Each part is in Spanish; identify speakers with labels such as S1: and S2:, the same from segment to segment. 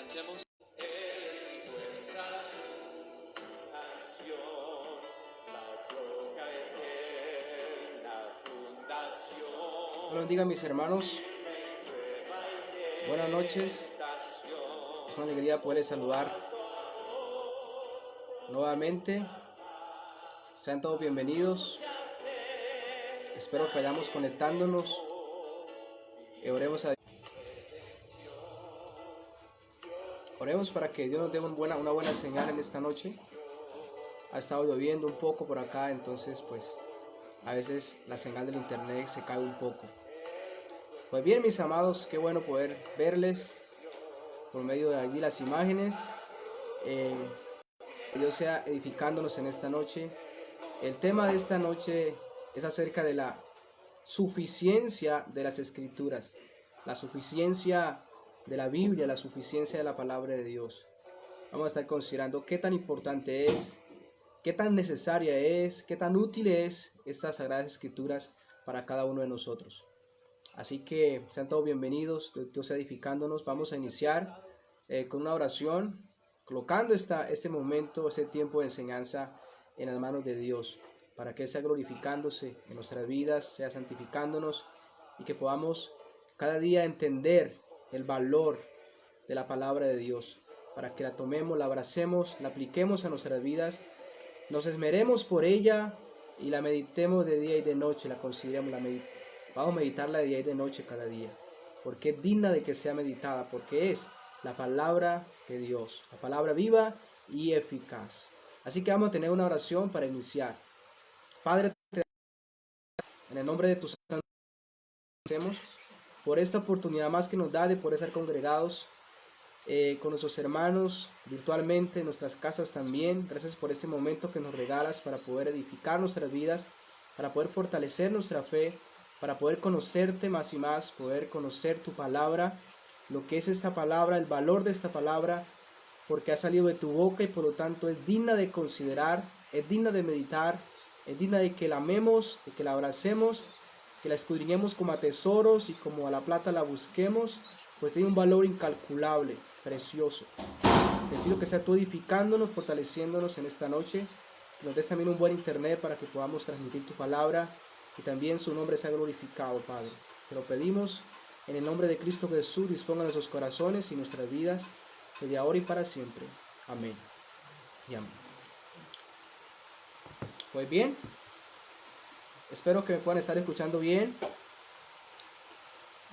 S1: Cantemos.
S2: Eres mi fuerza, canción, la roca eterna, fundación.
S3: Bueno, digan mis hermanos, buenas noches. Es una alegría poderles saludar nuevamente. Sean todos bienvenidos. Espero que vayamos conectándonos. Oremos para que Dios nos dé una buena señal en esta noche. Ha estado lloviendo un poco por acá, entonces pues a veces la señal del internet se cae un poco. Pues bien, mis amados, qué bueno poder verles por medio de allí las imágenes. Que Dios sea edificándonos en esta noche. El tema de esta noche es acerca de la suficiencia de las Escrituras, la suficiencia de la Biblia, la suficiencia de la palabra de Dios. Vamos a estar considerando qué tan importante es, qué tan necesaria es, qué tan útil es estas Sagradas Escrituras para cada uno de nosotros. Así que sean todos bienvenidos, Dios edificándonos. Vamos a iniciar con una oración, colocando este momento, este tiempo de enseñanza en las manos de Dios, para que Él sea glorificándose en nuestras vidas, sea santificándonos y que podamos cada día entender el valor de la palabra de Dios, para que la tomemos, la abracemos, la apliquemos a nuestras vidas, nos esmeremos por ella y la meditemos de día y de noche, la consideremos, vamos a meditarla de día y de noche cada día, porque es digna de que sea meditada, porque es la palabra de Dios, la palabra viva y eficaz. Así que vamos a tener una oración para iniciar. Padre, en el nombre de tu santo, agradecemos por esta oportunidad más que nos da de poder estar congregados con nuestros hermanos virtualmente, en nuestras casas también. Gracias por este momento que nos regalas para poder edificar nuestras vidas, para poder fortalecer nuestra fe, para poder conocerte más y más, poder conocer tu palabra, lo que es esta palabra, el valor de esta palabra, porque ha salido de tu boca y por lo tanto es digna de considerar, es digna de meditar, es digna de que la amemos, de que la abracemos, que la escudriñemos como a tesoros y como a la plata la busquemos, pues tiene un valor incalculable, precioso. Te pido que sea tú edificándonos, fortaleciéndonos en esta noche, que nos des también un buen internet para que podamos transmitir tu palabra y también su nombre sea glorificado, Padre. Te lo pedimos en el nombre de Cristo Jesús. Disponga nuestros corazones y nuestras vidas desde ahora y para siempre. Amén y amén. Pues bien, espero que me puedan estar escuchando bien,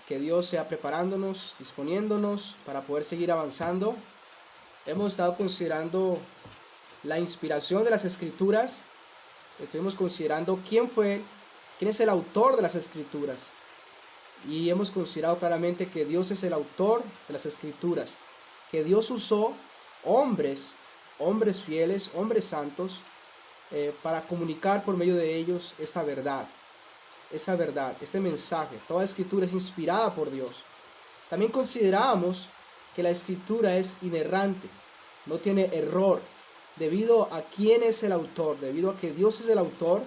S3: que Dios sea preparándonos, disponiéndonos para poder seguir avanzando. Hemos estado considerando la inspiración de las Escrituras. Estuvimos considerando quién es el autor de las Escrituras. Y hemos considerado claramente que Dios es el autor de las Escrituras, que Dios usó hombres fieles, hombres santos, para comunicar por medio de ellos esta verdad, este mensaje. Toda Escritura es inspirada por Dios. También considerábamos que la Escritura es inerrante, no tiene error, debido a quién es el autor, debido a que Dios es el autor,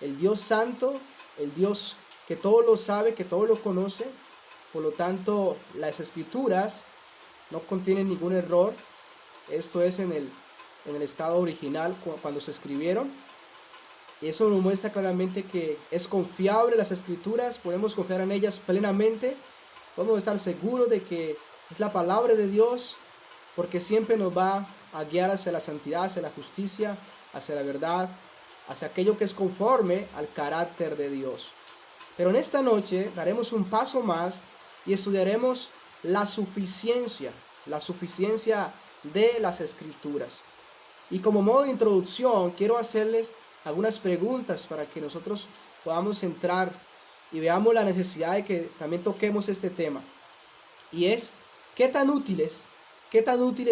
S3: el Dios santo, el Dios que todo lo sabe, que todo lo conoce. Por lo tanto, las Escrituras no contienen ningún error. Esto es en el estado original cuando se escribieron. Y eso nos muestra claramente que es confiable las Escrituras, podemos confiar en ellas plenamente, podemos estar seguros de que es la palabra de Dios, porque siempre nos va a guiar hacia la santidad, hacia la justicia, hacia la verdad, hacia aquello que es conforme al carácter de Dios. Pero en esta noche daremos un paso más y estudiaremos la suficiencia de las Escrituras. Y como modo de introducción, quiero hacerles algunas preguntas para que nosotros podamos entrar y veamos la necesidad de que también toquemos este tema. Y es, ¿qué tan útiles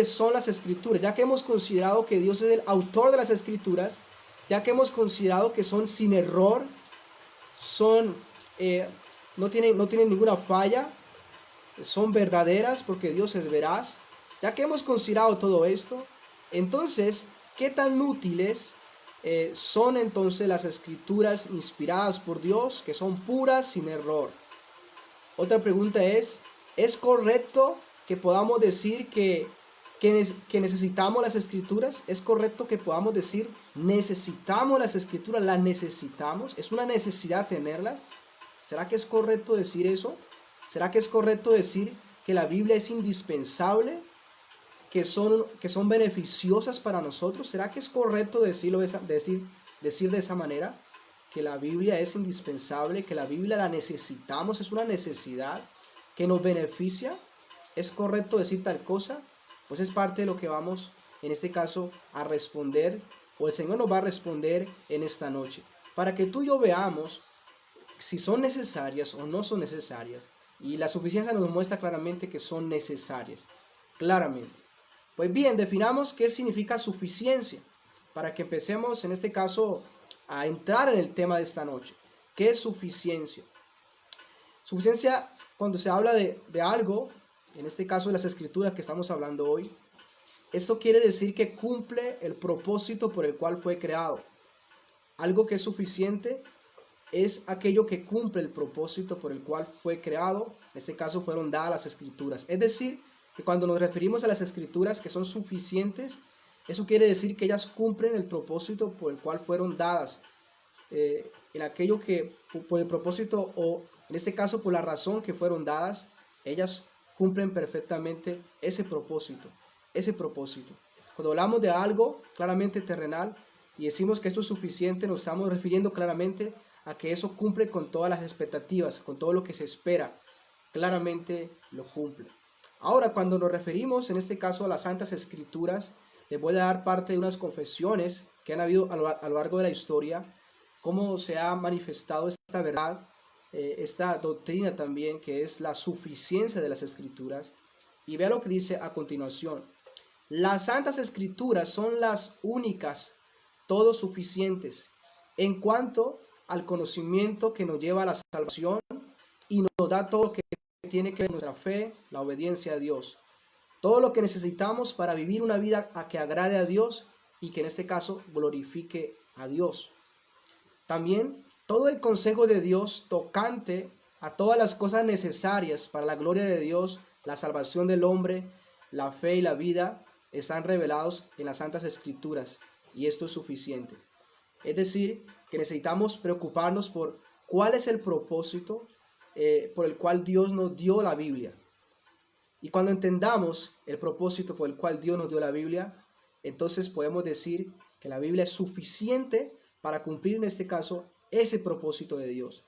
S3: son las Escrituras? Ya que hemos considerado que Dios es el autor de las Escrituras, ya que hemos considerado que son sin error, no tienen ninguna falla, son verdaderas porque Dios es veraz. Ya que hemos considerado todo esto, entonces, ¿qué tan útiles son entonces las Escrituras inspiradas por Dios, que son puras, sin error? Otra pregunta ¿es correcto que podamos decir que necesitamos las escrituras? ¿Es correcto que podamos decir necesitamos las escrituras? ¿Las necesitamos? ¿Es una necesidad tenerlas? ¿Será que es correcto decir eso? ¿Será que es correcto decir que la Biblia es indispensable? ¿Que son beneficiosas para nosotros? ¿Será que es correcto decir de esa manera? Que la Biblia es indispensable, que la Biblia la necesitamos, es una necesidad que nos beneficia. ¿Es correcto decir tal cosa? Pues es parte de lo que vamos, en este caso, a responder, o el Señor nos va a responder en esta noche, para que tú y yo veamos si son necesarias o no son necesarias. Y la suficiencia nos muestra claramente que son necesarias, claramente. Pues bien, definamos qué significa suficiencia, para que empecemos, en este caso, a entrar en el tema de esta noche. ¿Qué es suficiencia? Suficiencia, cuando se habla de algo, en este caso de las escrituras que estamos hablando hoy, esto quiere decir que cumple el propósito por el cual fue creado. Algo que es suficiente es aquello que cumple el propósito por el cual fue creado. En este caso fueron dadas las escrituras. Es decir, que cuando nos referimos a las escrituras que son suficientes, eso quiere decir que ellas cumplen el propósito por el cual fueron dadas. En aquello que por el propósito, o en este caso por la razón que fueron dadas, ellas cumplen perfectamente ese propósito. Cuando hablamos de algo claramente terrenal y decimos que esto es suficiente, nos estamos refiriendo claramente a que eso cumple con todas las expectativas, con todo lo que se espera, claramente lo cumple. Ahora, cuando nos referimos en este caso a las Santas Escrituras, les voy a dar parte de unas confesiones que han habido a lo largo de la historia, cómo se ha manifestado esta verdad, esta doctrina también, que es la suficiencia de las Escrituras. Y vea lo que dice a continuación. Las Santas Escrituras son las únicas, todos suficientes, en cuanto al conocimiento que nos lleva a la salvación y nos da todo lo que tiene que ver con nuestra fe, la obediencia a Dios. Todo lo que necesitamos para vivir una vida a que agrade a Dios y que en este caso glorifique a Dios. También todo el consejo de Dios tocante a todas las cosas necesarias para la gloria de Dios, la salvación del hombre, la fe y la vida, están revelados en las Santas Escrituras, y esto es suficiente. Es decir, que necesitamos preocuparnos por cuál es el propósito por el cual Dios nos dio la Biblia. Y cuando entendamos el propósito por el cual Dios nos dio la Biblia, entonces podemos decir que la Biblia es suficiente para cumplir en este caso ese propósito de Dios.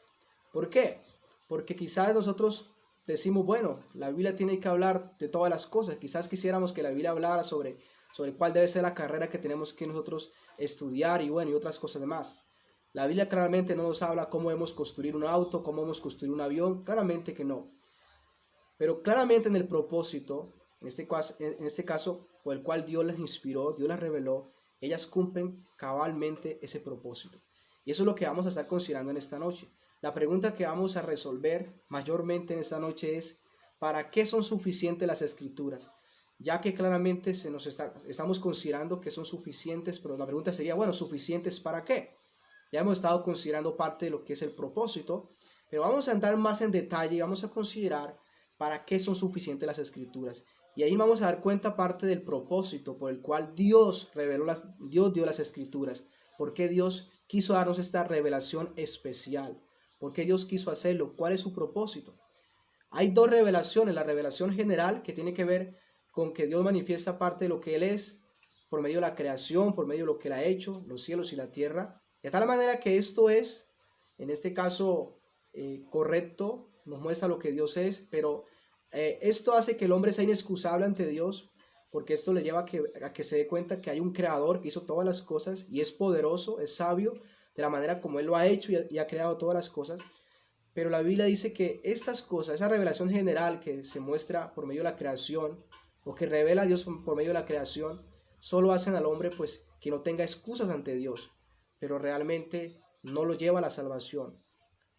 S3: ¿Por qué? Porque quizás nosotros decimos, bueno, la Biblia tiene que hablar de todas las cosas. Quizás quisiéramos que la Biblia hablara sobre cuál debe ser la carrera que tenemos que nosotros estudiar y bueno, y otras cosas más. La Biblia claramente no nos habla cómo debemos construir un auto, cómo debemos construir un avión, claramente que no. Pero claramente en el propósito, en este caso, por el cual Dios les inspiró, Dios les reveló, ellas cumplen cabalmente ese propósito. Y eso es lo que vamos a estar considerando en esta noche. La pregunta que vamos a resolver mayormente en esta noche es, ¿para qué son suficientes las Escrituras? Ya que claramente estamos considerando que son suficientes, pero la pregunta sería, bueno, ¿suficientes para qué? Ya hemos estado considerando parte de lo que es el propósito, pero vamos a entrar más en detalle y vamos a considerar para qué son suficientes las Escrituras. Y ahí vamos a dar cuenta parte del propósito por el cual Dios dio las Escrituras. ¿Por qué Dios quiso darnos esta revelación especial? ¿Por qué Dios quiso hacerlo? ¿Cuál es su propósito? Hay dos revelaciones. La revelación general, que tiene que ver con que Dios manifiesta parte de lo que Él es por medio de la creación, por medio de lo que Él ha hecho, los cielos y la tierra. De tal manera que esto es, en este caso, correcto, nos muestra lo que Dios es, pero esto hace que el hombre sea inexcusable ante Dios, porque esto le lleva a que se dé cuenta que hay un creador que hizo todas las cosas y es poderoso, es sabio, de la manera como Él lo ha hecho y ha creado todas las cosas. Pero la Biblia dice que estas cosas, esa revelación general que se muestra por medio de la creación, o que revela a Dios por medio de la creación, solo hacen al hombre pues que no tenga excusas ante Dios, pero realmente no lo lleva a la salvación.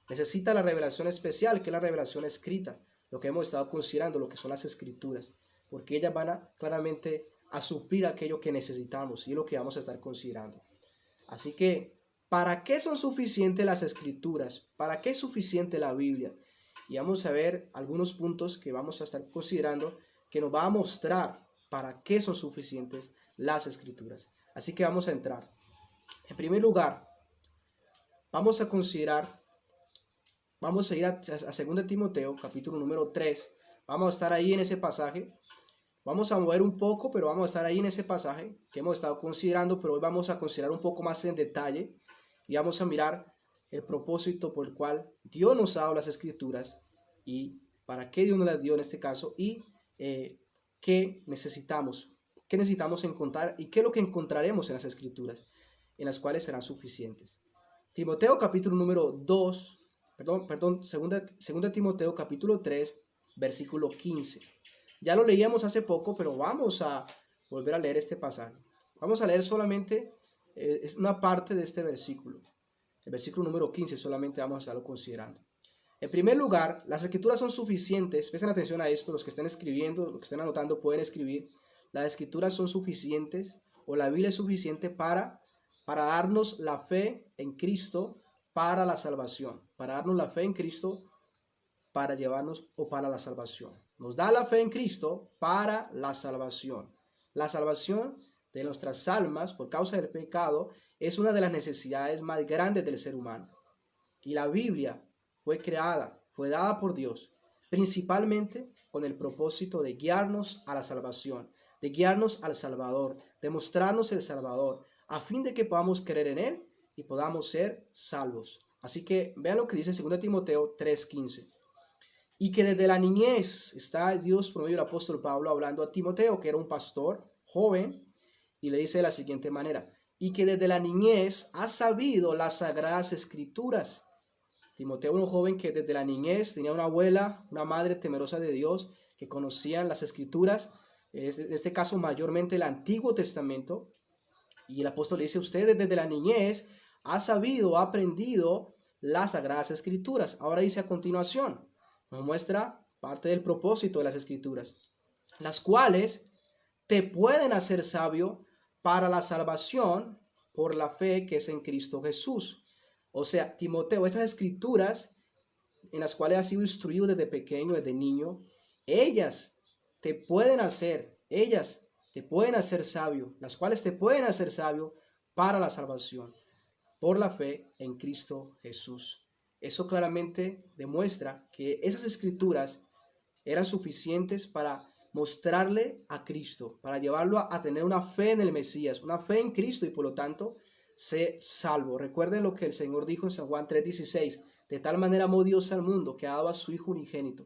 S3: Necesita la revelación especial, que es la revelación escrita, lo que hemos estado considerando, lo que son las Escrituras, porque ellas van claramente a suplir aquello que necesitamos, y es lo que vamos a estar considerando. Así que, ¿para qué son suficientes las Escrituras? ¿Para qué es suficiente la Biblia? Y vamos a ver algunos puntos que vamos a estar considerando que nos va a mostrar para qué son suficientes las Escrituras. Así que vamos a entrar. En primer lugar, vamos a ir a 2 Timoteo, capítulo número 3. Vamos a estar ahí en ese pasaje. Vamos a mover un poco, pero vamos a estar ahí en ese pasaje que hemos estado considerando, pero hoy vamos a considerar un poco más en detalle y vamos a mirar el propósito por el cual Dios nos ha dado las Escrituras y para qué Dios nos las dio en este caso y qué necesitamos encontrar y qué es lo que encontraremos en las Escrituras, en las cuales serán suficientes. Timoteo capítulo número 2, segunda Timoteo capítulo 3, versículo 15. Ya lo leíamos hace poco, pero vamos a volver a leer este pasaje. Vamos a leer solamente una parte de este versículo. El versículo número 15 solamente vamos a estarlo considerando. En primer lugar, las Escrituras son suficientes. Presten atención a esto, los que estén escribiendo, los que estén anotando pueden escribir. Las Escrituras son suficientes, o la Biblia es suficiente para darnos la fe en Cristo para la salvación. Para darnos la fe en Cristo para llevarnos o para la salvación. Nos da la fe en Cristo para la salvación. La salvación de nuestras almas por causa del pecado es una de las necesidades más grandes del ser humano. Y la Biblia fue dada por Dios, principalmente con el propósito de guiarnos a la salvación, de guiarnos al Salvador, de mostrarnos el Salvador, a fin de que podamos creer en Él y podamos ser salvos. Así que vean lo que dice 2 Timoteo 3:15. Y que desde la niñez está Dios por medio del apóstol Pablo hablando a Timoteo, que era un pastor joven, y le dice de la siguiente manera: y que desde la niñez ha sabido las sagradas escrituras. Timoteo era un joven que desde la niñez tenía una abuela, una madre temerosa de Dios, que conocían las escrituras, en este caso mayormente el Antiguo Testamento, y el apóstol le dice: usted desde la niñez ha sabido, ha aprendido las sagradas escrituras. Ahora dice a continuación, nos muestra parte del propósito de las Escrituras, las cuales te pueden hacer sabio para la salvación por la fe que es en Cristo Jesús. O sea, Timoteo, estas Escrituras en las cuales has sido instruido desde pequeño, desde niño, ellas te pueden hacer sabio, las cuales te pueden hacer sabio para la salvación por la fe en Cristo Jesús. Eso claramente demuestra que esas escrituras eran suficientes para mostrarle a Cristo, para llevarlo a tener una fe en el Mesías, una fe en Cristo y por lo tanto ser salvo. Recuerden lo que el Señor dijo en San Juan 3:16, de tal manera amó Dios al mundo que ha dado a su Hijo unigénito,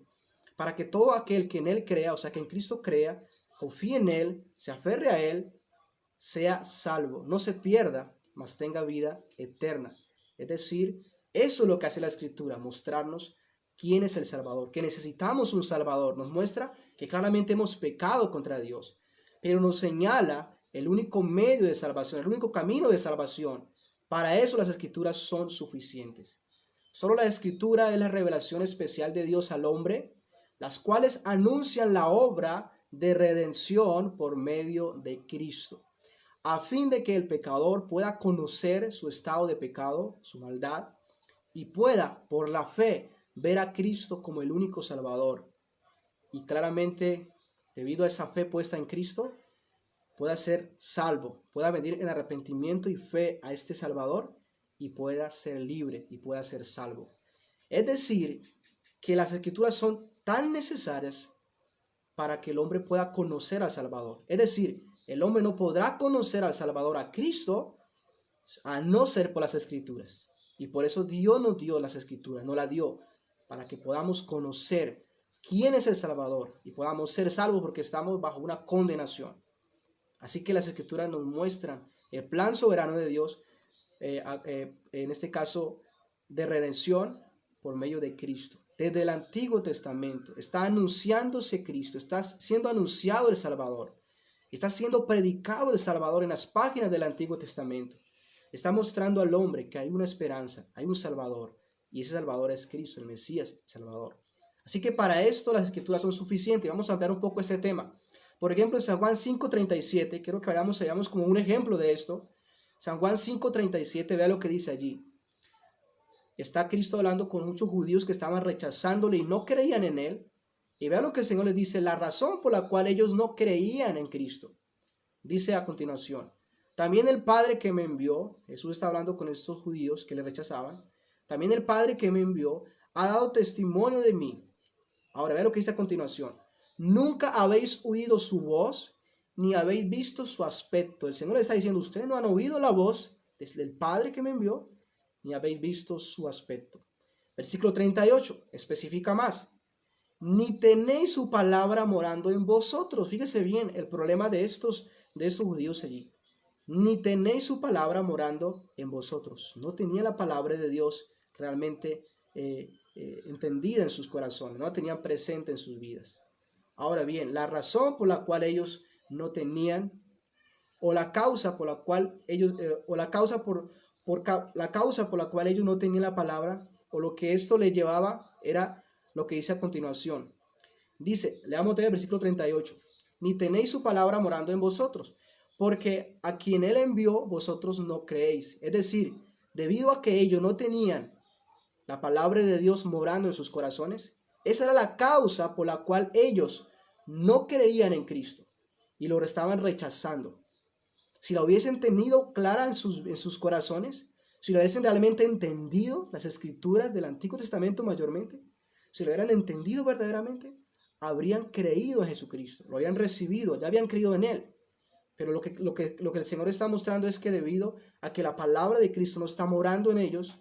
S3: para que todo aquel que en Él crea, o sea que en Cristo crea, confíe en Él, se aferre a Él, sea salvo, no se pierda, mas tenga vida eterna. Es decir, eso es lo que hace la Escritura, mostrarnos quién es el Salvador, que necesitamos un Salvador. Nos muestra que claramente hemos pecado contra Dios, pero nos señala el único medio de salvación, el único camino de salvación. Para eso las Escrituras son suficientes. Solo la Escritura es la revelación especial de Dios al hombre, las cuales anuncian la obra de redención por medio de Cristo, a fin de que el pecador pueda conocer su estado de pecado, su maldad, y pueda, por la fe, ver a Cristo como el único Salvador. Y claramente, debido a esa fe puesta en Cristo, pueda ser salvo, pueda venir en arrepentimiento y fe a este Salvador y pueda ser libre y pueda ser salvo. Es decir, que las Escrituras son tan necesarias para que el hombre pueda conocer al Salvador. Es decir, el hombre no podrá conocer al Salvador, a Cristo, a no ser por las Escrituras. Y por eso Dios nos dio las Escrituras, nos las dio para que podamos conocer quién es el Salvador y podamos ser salvos porque estamos bajo una condenación. Así que las Escrituras nos muestran el plan soberano de Dios, en este caso de redención por medio de Cristo. Desde el Antiguo Testamento está anunciándose Cristo, está siendo anunciado el Salvador, está siendo predicado el Salvador en las páginas del Antiguo Testamento. Está mostrando al hombre que hay una esperanza, hay un Salvador, y ese Salvador es Cristo, el Mesías, el Salvador. Así que para esto las Escrituras son suficientes. Vamos a ampliar un poco este tema. Por ejemplo, en San Juan 5:37, quiero que vayamos como un ejemplo de esto. San Juan 5:37, vea lo que dice allí. Está Cristo hablando con muchos judíos que estaban rechazándole y no creían en Él. Y vean lo que el Señor les dice, la razón por la cual ellos no creían en Cristo. Dice a continuación, también el Padre que me envió, Jesús está hablando con estos judíos que le rechazaban, también el Padre que me envió ha dado testimonio de mí. Ahora vean lo que dice a continuación, nunca habéis oído su voz, ni habéis visto su aspecto. El Señor le está diciendo, ustedes no han oído la voz del Padre que me envió, ni habéis visto su aspecto. Versículo 38, especifica más. Ni tenéis su palabra morando en vosotros. Fíjese bien el problema de estos judíos allí. Ni tenéis su palabra morando en vosotros. No tenía la palabra de Dios realmente entendida en sus corazones. No la tenían presente en sus vidas. Ahora bien, la razón por la cual ellos no tenían, o la causa por la cual ellos, la causa por la cual ellos no tenían la palabra, o lo que esto les llevaba, era lo que dice a continuación. Dice, leamos el versículo 38, ni tenéis su palabra morando en vosotros, porque a quien él envió vosotros no creéis. Es decir, debido a que ellos no tenían la palabra de Dios morando en sus corazones, esa era la causa por la cual ellos no creían en Cristo y lo estaban rechazando. Si la hubiesen tenido clara en sus corazones, si lo hubiesen realmente entendido, las escrituras del Antiguo Testamento mayormente, si lo hubieran entendido verdaderamente, habrían creído en Jesucristo, lo habían recibido, ya habían creído en Él. Pero lo que el Señor está mostrando es que debido a que la palabra de Cristo no está morando en ellos,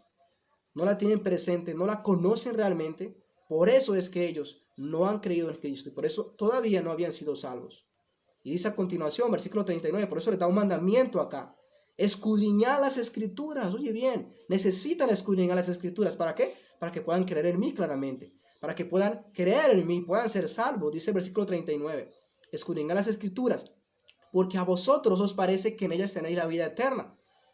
S3: no la tienen presente, no la conocen realmente, por eso es que ellos no han creído en Cristo y por eso todavía no habían sido salvos. Y dice a continuación, versículo 39, por eso le da un mandamiento acá. Escudriñar las escrituras, oye bien, necesitan escudriñar las escrituras. ¿Para qué? Para que puedan creer en mí claramente, para que puedan creer en mí, puedan ser salvos. Dice el versículo 39, escudriñar las escrituras, porque a vosotros os parece que en ellas tenéis la vida eterna.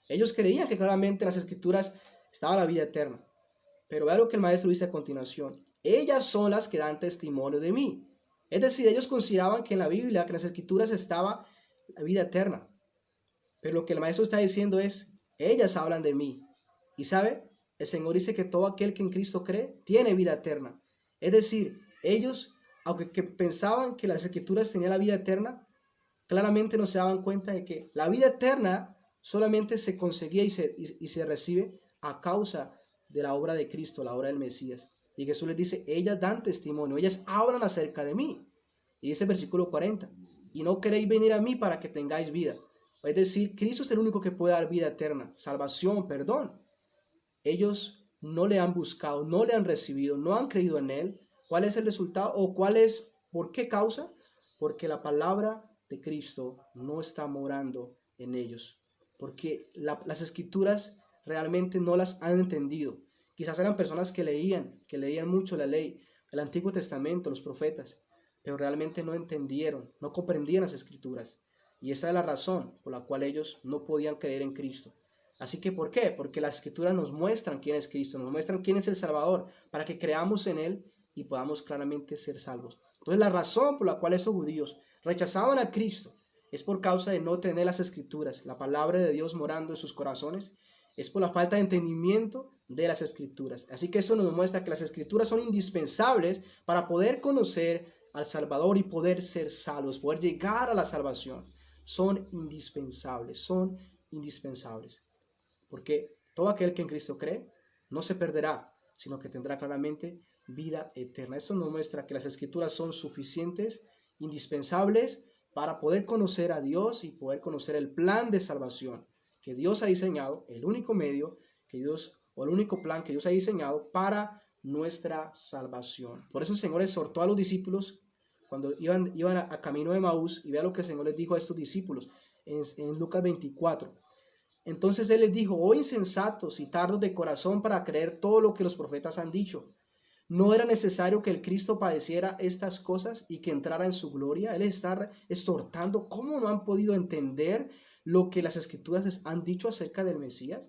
S3: Ellos creían que claramente en las escrituras estaba la vida eterna. Pero vea lo que el maestro dice a continuación. Ellas son las que dan testimonio de mí. Es decir, ellos consideraban que en la Biblia, que en las escrituras estaba la vida eterna. Pero lo que el maestro está diciendo es, ellas hablan de mí. Y sabe, el Señor dice que todo aquel que en Cristo cree, tiene vida eterna. Es decir, ellos, aunque pensaban que las escrituras tenían la vida eterna, claramente no se daban cuenta de que la vida eterna solamente se conseguía y se recibe a causa de la obra de Cristo, la obra del Mesías. Y Jesús les dice, ellas dan testimonio, ellas hablan acerca de mí. Y dice el versículo 40, y no queréis venir a mí para que tengáis vida. Es decir, Cristo es el único que puede dar vida eterna, salvación, perdón. Ellos no le han buscado, no le han recibido, no han creído en Él. ¿Cuál es el resultado? ¿O por qué causa? Porque la palabra de Cristo no está morando en ellos. Porque las escrituras realmente no las han entendido. Quizás eran personas que leían mucho la ley, el Antiguo Testamento, los profetas, pero realmente no entendieron, no comprendían las escrituras. Y esa es la razón por la cual ellos no podían creer en Cristo. Así que, ¿por qué? Porque las escrituras nos muestran quién es Cristo, nos muestran quién es el Salvador, para que creamos en Él y podamos claramente ser salvos. Entonces, la razón por la cual esos judíos rechazaban a Cristo es por causa de no tener las escrituras, la palabra de Dios morando en sus corazones, es por la falta de entendimiento de las escrituras. Así que eso nos muestra que las escrituras son indispensables para poder conocer al Salvador y poder ser salvos, poder llegar a la salvación. Son indispensables, porque todo aquel que en Cristo cree no se perderá, sino que tendrá claramente vida eterna. Eso nos muestra que las escrituras son suficientes, indispensables para poder conocer a Dios y poder conocer el plan de salvación que Dios ha diseñado, el único medio que Dios, o el único plan que Dios ha diseñado para nuestra salvación. Por eso el Señor exhortó a los discípulos cuando iban a camino de Emaús, y vea lo que el Señor les dijo a estos discípulos en Lucas 24. Entonces Él les dijo, oh insensatos y tardos de corazón para creer todo lo que los profetas han dicho. ¿No era necesario que el Cristo padeciera estas cosas y que entrara en su gloria? Él está exhortando. ¿Cómo no han podido entender lo que las escrituras les han dicho acerca del Mesías?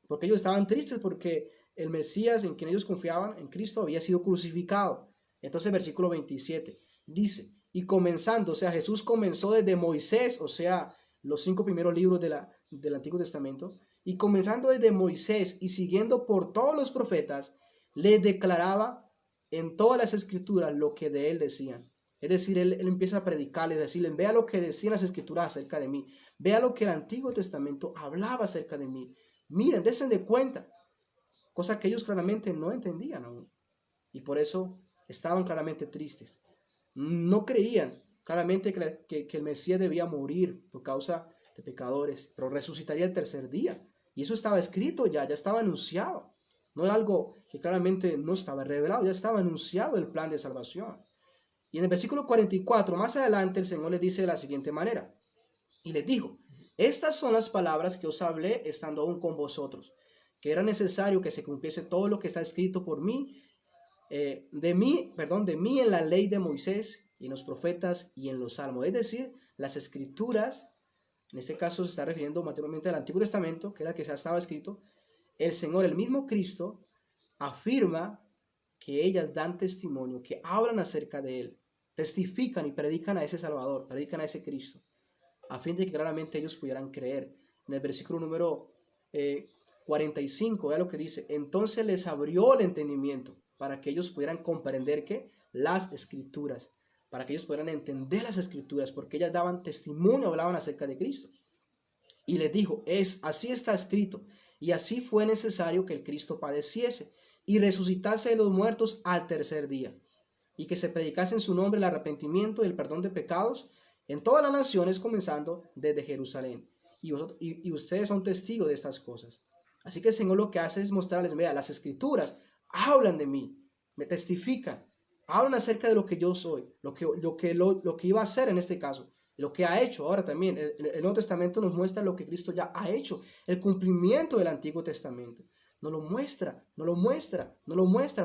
S3: Porque ellos estaban tristes porque el Mesías en quien ellos confiaban, en Cristo, había sido crucificado. Entonces versículo 27 dice, y comenzando, o sea, Jesús comenzó desde Moisés, o sea, los 5 primeros libros del Antiguo Testamento, y comenzando desde Moisés y siguiendo por todos los profetas, les declaraba en todas las escrituras lo que de él decían. Es decir, él empieza a predicarles, decirles, vea lo que decían las escrituras acerca de mí, vea lo que el Antiguo Testamento hablaba acerca de mí. Miren, dense de cuenta, cosa que ellos claramente no entendían aún. Y por eso estaban claramente tristes. No creían claramente que el Mesías debía morir por causa de pecadores, pero resucitaría el tercer día. Y eso estaba escrito ya estaba anunciado. No era algo que claramente no estaba revelado, ya estaba anunciado el plan de salvación. Y en el versículo 44, más adelante, el Señor les dice de la siguiente manera. Y les dijo, estas son las palabras que os hablé estando aún con vosotros, que era necesario que se cumpliese todo lo que está escrito por mí, de mí en la ley de Moisés y en los profetas y en los salmos. Es decir, las escrituras, en este caso se está refiriendo materialmente al Antiguo Testamento, que era el que ya estaba escrito. El Señor, el mismo Cristo, afirma que ellas dan testimonio, que hablan acerca de Él, testifican y predican a ese Salvador, predican a ese Cristo, a fin de que claramente ellos pudieran creer. En el versículo número 45, vea lo que dice, entonces les abrió el entendimiento para que ellos pudieran comprender que las Escrituras, para que ellos pudieran entender las Escrituras, porque ellas daban testimonio, hablaban acerca de Cristo. Y les dijo, así está escrito, y así fue necesario que el Cristo padeciese y resucitase de los muertos al tercer día, y que se predicase en su nombre el arrepentimiento y el perdón de pecados en todas las naciones, comenzando desde Jerusalén. Y ustedes son testigos de estas cosas. Así que el Señor lo que hace es mostrarles, vea, las Escrituras hablan de mí, me testifican, hablan acerca de lo que yo soy, lo que iba a hacer en este caso, lo que ha hecho. Ahora también el Nuevo Testamento nos muestra lo que Cristo ya ha hecho, el cumplimiento del Antiguo Testamento. Nos lo muestra,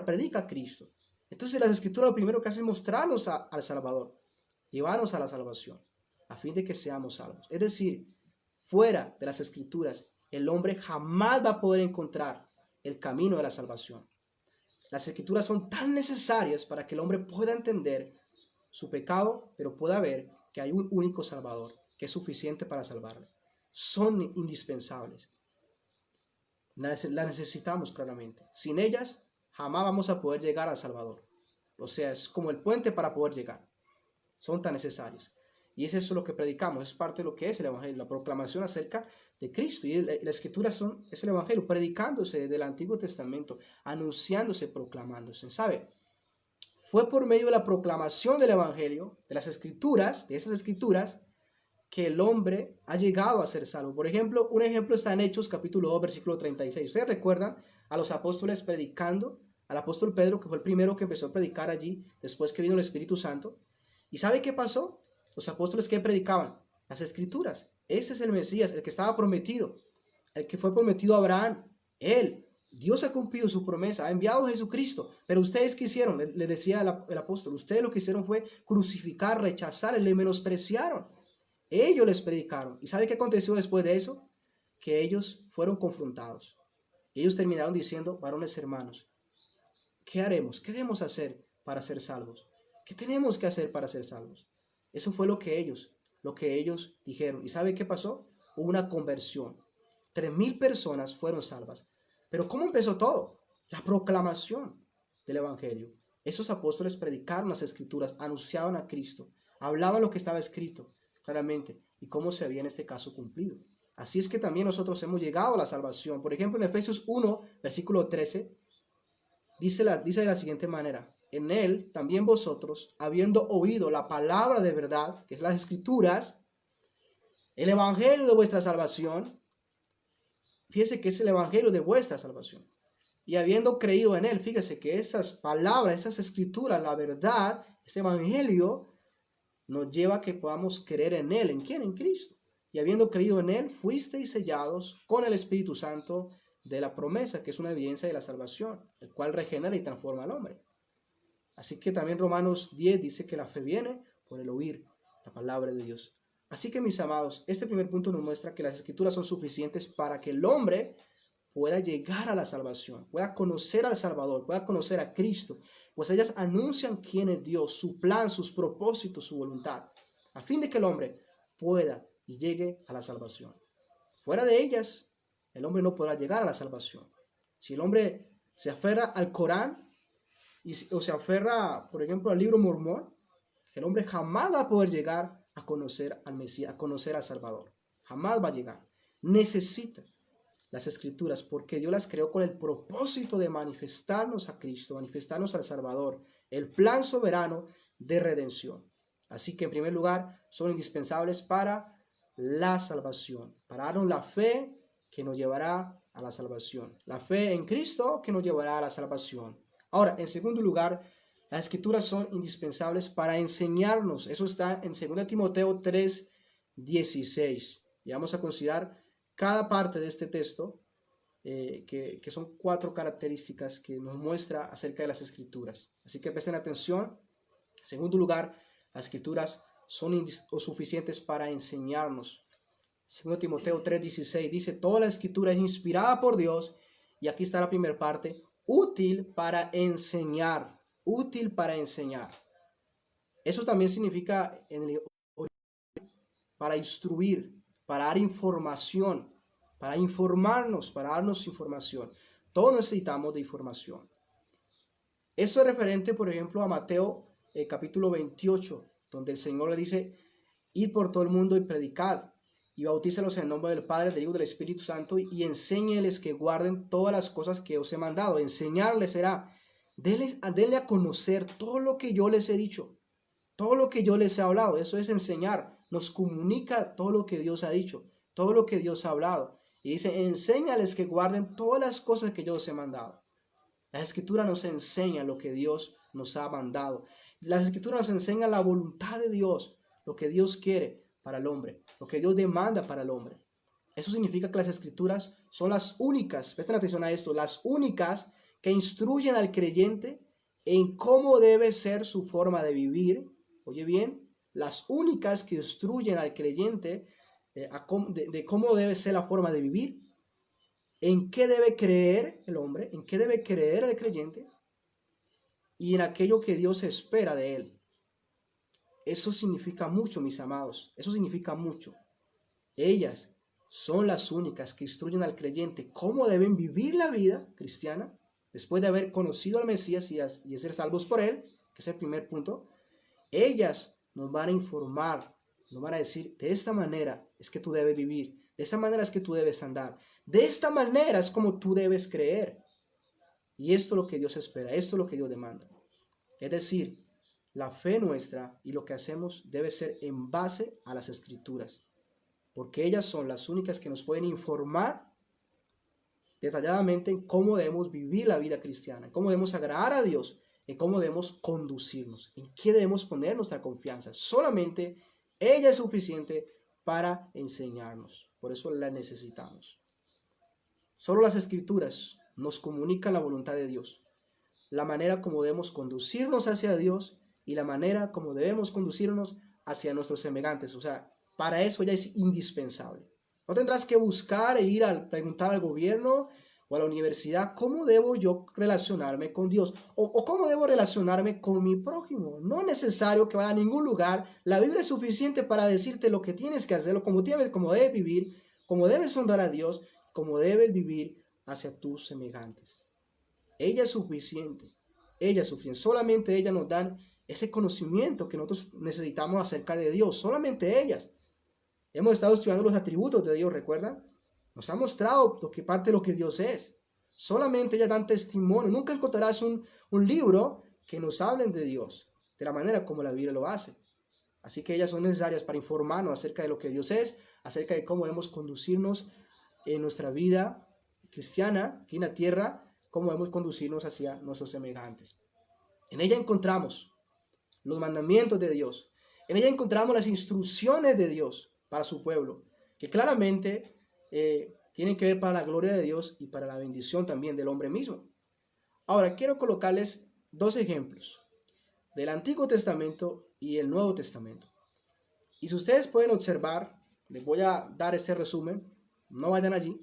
S3: predica a Cristo. Entonces las Escrituras lo primero que hacen es mostrarnos al Salvador, llevarnos a la salvación, a fin de que seamos salvos. Es decir, fuera de las Escrituras, el hombre jamás va a poder encontrar el camino de la salvación. Las Escrituras son tan necesarias para que el hombre pueda entender su pecado, pero pueda ver que hay un único Salvador, que es suficiente para salvarle. Son indispensables. Las necesitamos claramente. Sin ellas, jamás vamos a poder llegar al Salvador. O sea, es como el puente para poder llegar. Son tan necesarias. Y es eso lo que predicamos, es parte de lo que es el Evangelio, la proclamación acerca de Cristo. Y la Escritura es el Evangelio, predicándose del Antiguo Testamento, anunciándose, proclamándose. ¿Sabe? Fue por medio de la proclamación del Evangelio, de las Escrituras, de esas Escrituras, que el hombre ha llegado a ser salvo. Por ejemplo, un ejemplo está en Hechos capítulo 2, versículo 36. ¿Ustedes recuerdan a los apóstoles predicando? Al apóstol Pedro, que fue el primero que empezó a predicar allí, después que vino el Espíritu Santo. ¿Y sabe qué pasó? Los apóstoles que predicaban las Escrituras. Ese es el Mesías, el que estaba prometido, el que fue prometido a Abraham. Dios ha cumplido su promesa, ha enviado a Jesucristo. Pero ustedes, ¿qué hicieron? Le decía el apóstol, ustedes lo que hicieron fue crucificar, rechazar, le menospreciaron. Ellos les predicaron. ¿Y sabe qué aconteció después de eso? Que ellos fueron confrontados. Ellos terminaron diciendo, varones hermanos, ¿qué haremos? ¿Qué debemos hacer para ser salvos? ¿Qué tenemos que hacer para ser salvos? Eso fue lo que ellos dijeron. ¿Y sabe qué pasó? Hubo una conversión. 3,000 personas fueron salvas. Pero ¿cómo empezó todo? La proclamación del Evangelio. Esos apóstoles predicaron las Escrituras, anunciaban a Cristo, hablaban lo que estaba escrito claramente y cómo se había en este caso cumplido. Así es que también nosotros hemos llegado a la salvación. Por ejemplo, en Efesios 1, versículo 13, dice de la siguiente manera, en él también vosotros, habiendo oído la palabra de verdad, que es las Escrituras, el Evangelio de vuestra salvación, fíjese que es el Evangelio de vuestra salvación, y habiendo creído en él, fíjese que esas palabras, esas Escrituras, la verdad, ese Evangelio, nos lleva a que podamos creer en él. ¿En quién? En Cristo. Y habiendo creído en él, fuisteis sellados con el Espíritu Santo de la promesa, que es una evidencia de la salvación, el cual regenera y transforma al hombre. Así que también Romanos 10 dice que la fe viene por el oír la palabra de Dios. Así que, mis amados, este primer punto nos muestra que las Escrituras son suficientes para que el hombre pueda llegar a la salvación, pueda conocer al Salvador, pueda conocer a Cristo, pues ellas anuncian quién es Dios, su plan, sus propósitos, su voluntad, a fin de que el hombre pueda y llegue a la salvación. Fuera de ellas, el hombre no podrá llegar a la salvación. Si el hombre se aferra al Corán, o se aferra, por ejemplo, al libro Mormón, el hombre jamás va a poder llegar a conocer al Mesías, a conocer al Salvador. Jamás va a llegar. Necesita las Escrituras porque Dios las creó con el propósito de manifestarnos a Cristo, manifestarnos al Salvador, el plan soberano de redención. Así que en primer lugar son indispensables para la salvación, para darnos la fe que nos llevará a la salvación, la fe en Cristo que nos llevará a la salvación. Ahora, en segundo lugar, las Escrituras son indispensables para enseñarnos. Eso está en 2 Timoteo 3:16. Y vamos a considerar cada parte de este texto, que son 4 características que nos muestra acerca de las Escrituras. Así que presten atención. En segundo lugar, las Escrituras son suficientes para enseñarnos. 2 Timoteo 3:16 dice, toda la Escritura es inspirada por Dios, y aquí está la primera parte, útil para enseñar. Útil para enseñar. Eso también significa para instruir, para dar información, para informarnos, para darnos información. Todos necesitamos de información. Esto es referente, por ejemplo, a Mateo capítulo 28, donde el Señor le dice, id por todo el mundo y predicad, y bautízalos en el nombre del Padre, del Hijo y del Espíritu Santo, y enséñeles que guarden todas las cosas que os he mandado. Enseñarles será, denle a conocer todo lo que yo les he dicho, todo lo que yo les he hablado. Eso es enseñar. Nos comunica todo lo que Dios ha dicho, todo lo que Dios ha hablado. Y dice, enséñales que guarden todas las cosas que yo os he mandado. Las Escrituras nos enseñan lo que Dios nos ha mandado. Las Escrituras nos enseñan la voluntad de Dios, lo que Dios quiere para el hombre, lo que Dios demanda para el hombre. Eso significa que las Escrituras son las únicas, presten atención a esto, las únicas que instruyen al creyente en cómo debe ser su forma de vivir. Oye bien, las únicas que instruyen al creyente de cómo debe ser la forma de vivir, en qué debe creer el hombre, en qué debe creer el creyente y en aquello que Dios espera de él. Eso significa mucho, mis amados, eso significa mucho. Ellas son las únicas que instruyen al creyente cómo deben vivir la vida cristiana después de haber conocido al Mesías y ser salvos por él, que es el primer punto. Ellas nos van a informar, nos van a decir, de esta manera es que tú debes vivir, de esta manera es que tú debes andar, de esta manera es como tú debes creer. Y esto es lo que Dios espera, esto es lo que Dios demanda. Es decir, la fe nuestra y lo que hacemos debe ser en base a las Escrituras, porque ellas son las únicas que nos pueden informar detalladamente en cómo debemos vivir la vida cristiana, en cómo debemos agradar a Dios, en cómo debemos conducirnos, en qué debemos poner nuestra confianza. Solamente ella es suficiente para enseñarnos. Por eso la necesitamos. Solo las Escrituras nos comunican la voluntad de Dios, la manera como debemos conducirnos hacia Dios y la manera como debemos conducirnos hacia nuestros semejantes. O sea, para eso ya es indispensable. No tendrás que buscar e ir a preguntar al gobierno o a la universidad cómo debo yo relacionarme con Dios o cómo debo relacionarme con mi prójimo. No es necesario que vaya a ningún lugar. La Biblia es suficiente para decirte lo que tienes que hacer, cómo debes vivir, cómo debes honrar a Dios, cómo debes vivir hacia tus semejantes. Ella es suficiente. Ella es suficiente. Solamente ellas nos dan ese conocimiento que nosotros necesitamos acerca de Dios. Solamente ellas. Hemos estado estudiando los atributos de Dios, ¿recuerdan? Nos ha mostrado parte de lo que Dios es. Solamente ellas dan testimonio. Nunca encontrarás un libro que nos hablen de Dios, de la manera como la Biblia lo hace. Así que ellas son necesarias para informarnos acerca de lo que Dios es, acerca de cómo debemos conducirnos en nuestra vida cristiana, aquí en la tierra, cómo debemos conducirnos hacia nuestros semejantes. En ella encontramos los mandamientos de Dios. En ella encontramos las instrucciones de Dios para su pueblo, que claramente tienen que ver para la gloria de Dios y para la bendición también del hombre mismo. Ahora, quiero colocarles 2 ejemplos del Antiguo Testamento y el Nuevo Testamento. Y si ustedes pueden observar, les voy a dar este resumen, no vayan allí.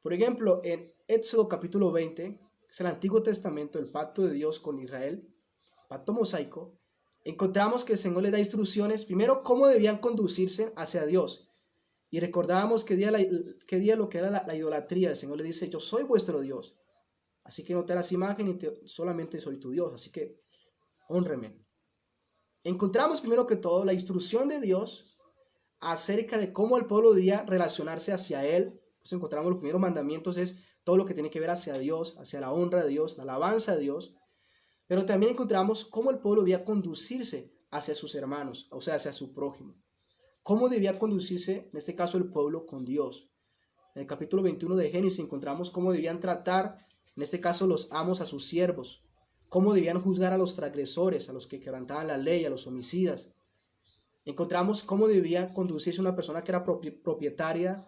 S3: Por ejemplo, en Éxodo capítulo 20, que es el Antiguo Testamento, el pacto de Dios con Israel, pacto mosaico, encontramos que el Señor les da instrucciones, primero, cómo debían conducirse hacia Dios. Y recordábamos que día lo que era la idolatría. El Señor le dice, yo soy vuestro Dios. Así que no te las imágenes, solamente soy tu Dios. Así que hónreme. Encontramos primero que todo la instrucción de Dios acerca de cómo el pueblo debía relacionarse hacia Él. Entonces encontramos los primeros mandamientos, es todo lo que tiene que ver hacia Dios, hacia la honra de Dios, la alabanza de Dios. Pero también encontramos cómo el pueblo debía conducirse hacia sus hermanos, o sea, hacia su prójimo. Cómo debía conducirse, en este caso, el pueblo con Dios. En el capítulo 21 de Génesis encontramos cómo debían tratar, en este caso, los amos a sus siervos. Cómo debían juzgar a los transgresores, a los que quebrantaban la ley, a los homicidas. Encontramos cómo debía conducirse una persona que era propietaria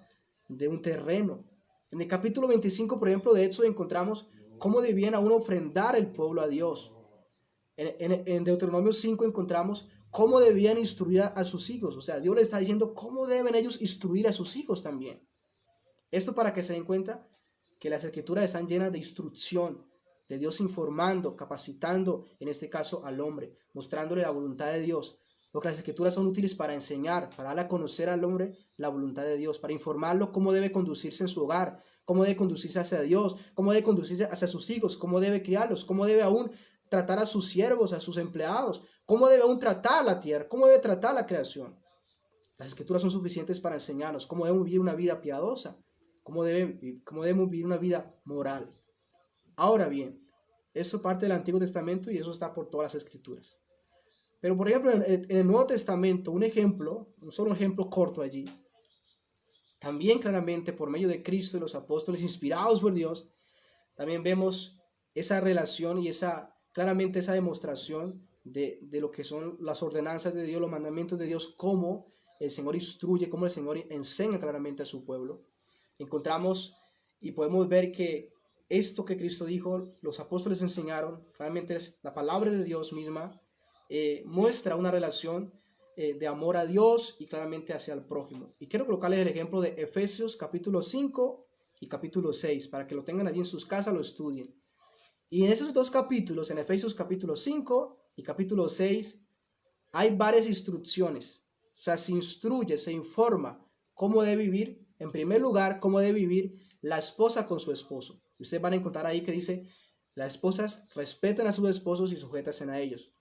S3: de un terreno. En el capítulo 25, por ejemplo, de Éxodo encontramos cómo debían aún ofrendar el pueblo a Dios. En Deuteronomio 5 encontramos cómo debían instruir a sus hijos. O sea, Dios les está diciendo cómo deben ellos instruir a sus hijos también. Esto para que se den cuenta que las escrituras están llenas de instrucción, de Dios informando, capacitando, en este caso al hombre, mostrándole la voluntad de Dios. Porque las escrituras son útiles para enseñar, para darle a conocer al hombre la voluntad de Dios, para informarlo cómo debe conducirse en su hogar, cómo debe conducirse hacia Dios, cómo debe conducirse hacia sus hijos, cómo debe criarlos, cómo debe aún tratar a sus siervos, a sus empleados, cómo debe aún tratar la tierra, cómo debe tratar la creación. Las escrituras son suficientes para enseñarnos cómo debemos vivir una vida piadosa, cómo debemos vivir una vida moral. Ahora bien, eso parte del Antiguo Testamento y eso está por todas las escrituras. Pero por ejemplo, en el Nuevo Testamento, un solo ejemplo corto allí, también claramente por medio de Cristo y los apóstoles inspirados por Dios, también vemos esa relación y claramente esa demostración de lo que son las ordenanzas de Dios, los mandamientos de Dios, cómo el Señor instruye, cómo el Señor enseña claramente a su pueblo. Encontramos y podemos ver que esto que Cristo dijo, los apóstoles enseñaron, realmente es la palabra de Dios misma, muestra una relación de amor a Dios y claramente hacia el prójimo. Y quiero colocarles el ejemplo de Efesios capítulo 5 y capítulo 6, para que lo tengan allí en sus casas, lo estudien. Y en esos dos capítulos, en Efesios capítulo 5 y capítulo 6, hay varias instrucciones. O sea, se instruye, se informa cómo debe vivir, en primer lugar, cómo debe vivir la esposa con su esposo. Y ustedes van a encontrar ahí que dice, las esposas respeten a sus esposos y sujétense a ellos.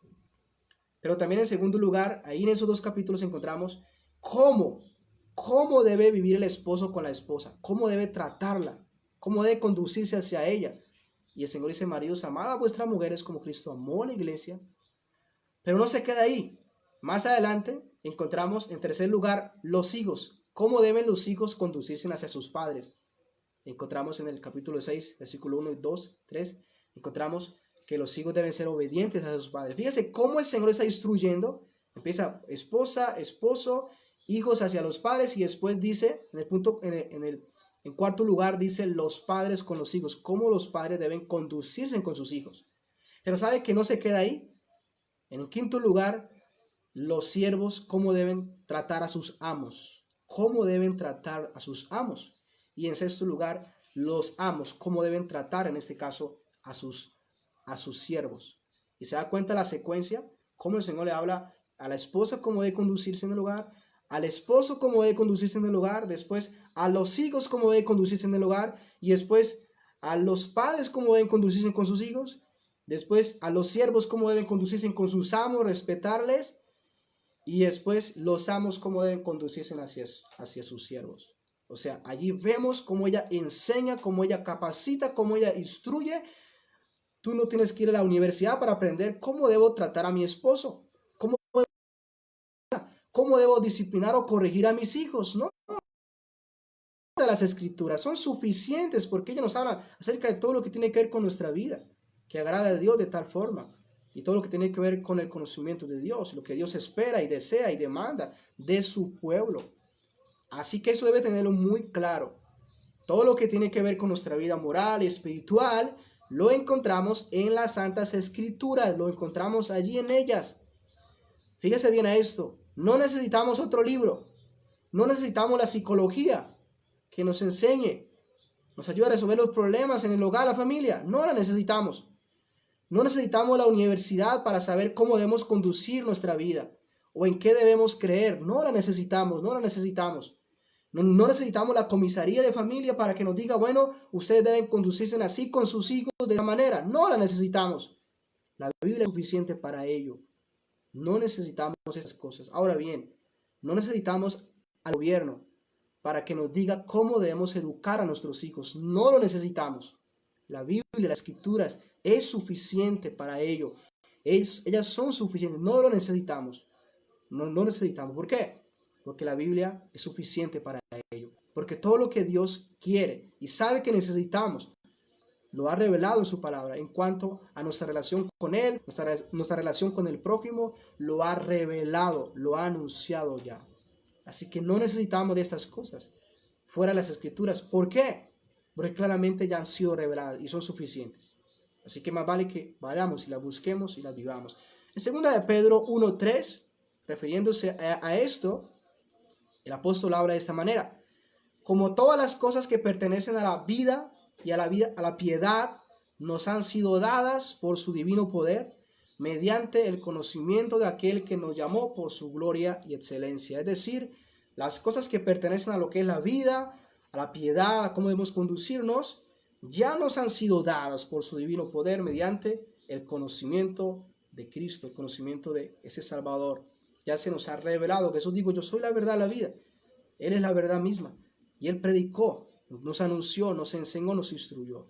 S3: Pero también en segundo lugar, ahí en esos dos capítulos encontramos cómo debe vivir el esposo con la esposa, cómo debe tratarla, cómo debe conducirse hacia ella. Y el Señor dice, maridos, amad a vuestras mujeres como Cristo amó a la iglesia. Pero no se queda ahí. Más adelante encontramos en tercer lugar los hijos. ¿Cómo deben los hijos conducirse hacia sus padres? Encontramos en el capítulo 6, versículo 1, 2, 3, encontramos que los hijos deben ser obedientes a sus padres. Fíjese cómo el Señor está instruyendo. Empieza esposa, esposo, hijos hacia los padres y después dice, en cuarto lugar dice los padres con los hijos, cómo los padres deben conducirse con sus hijos. Pero ¿sabe que no se queda ahí? En quinto lugar, los siervos, cómo deben tratar a sus amos, cómo deben tratar a sus amos. Y en sexto lugar, los amos, cómo deben tratar en este caso a sus siervos. Y se da cuenta la secuencia, cómo el Señor le habla a la esposa cómo debe conducirse en el hogar, al esposo cómo debe conducirse en el hogar, después a los hijos cómo debe conducirse en el hogar, y después a los padres cómo deben conducirse con sus hijos, después a los siervos cómo deben conducirse con sus amos, respetarles, y después los amos cómo deben conducirse hacia sus siervos. O sea, allí vemos cómo ella enseña, cómo ella capacita, cómo ella instruye. Tú no tienes que ir a la universidad para aprender cómo debo tratar a mi esposo, cómo debo disciplinar o corregir a mis hijos, ¿no? Las escrituras son suficientes porque ellas nos hablan acerca de todo lo que tiene que ver con nuestra vida, que agrada a Dios de tal forma, y todo lo que tiene que ver con el conocimiento de Dios, lo que Dios espera y desea y demanda de su pueblo. Así que eso debe tenerlo muy claro. Todo lo que tiene que ver con nuestra vida moral y espiritual lo encontramos en las Santas Escrituras, lo encontramos allí en ellas. Fíjese bien a esto, no necesitamos otro libro, no necesitamos la psicología que nos enseñe, nos ayude a resolver los problemas en el hogar, la familia, no la necesitamos. No necesitamos la universidad para saber cómo debemos conducir nuestra vida o en qué debemos creer, no la necesitamos. No necesitamos la comisaría de familia para que nos diga, bueno, ustedes deben conducirse así con sus hijos de esa manera. No la necesitamos. La Biblia es suficiente para ello. No necesitamos esas cosas. Ahora bien, no necesitamos al gobierno para que nos diga cómo debemos educar a nuestros hijos. No lo necesitamos. La Biblia, las Escrituras, es suficiente para ello. Ellas son suficientes. No lo necesitamos. No necesitamos. ¿Por qué? Porque la Biblia es suficiente para ello. Porque todo lo que Dios quiere y sabe que necesitamos, lo ha revelado en su palabra. En cuanto a nuestra relación con Él, nuestra relación con el prójimo, lo ha revelado, lo ha anunciado ya. Así que no necesitamos de estas cosas fuera de las Escrituras. ¿Por qué? Porque claramente ya han sido reveladas y son suficientes. Así que más vale que vayamos y las busquemos y las vivamos. En 2 de Pedro 1:3, refiriéndose a esto, el apóstol habla de esta manera: como todas las cosas que pertenecen a la vida y a la piedad nos han sido dadas por su divino poder, mediante el conocimiento de aquel que nos llamó por su gloria y excelencia. Es decir, las cosas que pertenecen a lo que es la vida, a la piedad, a cómo debemos conducirnos, ya nos han sido dadas por su divino poder mediante el conocimiento de Cristo, el conocimiento de ese Salvador. Ya se nos ha revelado. Jesús dijo: yo soy la verdad, la vida. Él es la verdad misma. Y Él predicó, nos anunció, nos enseñó, nos instruyó.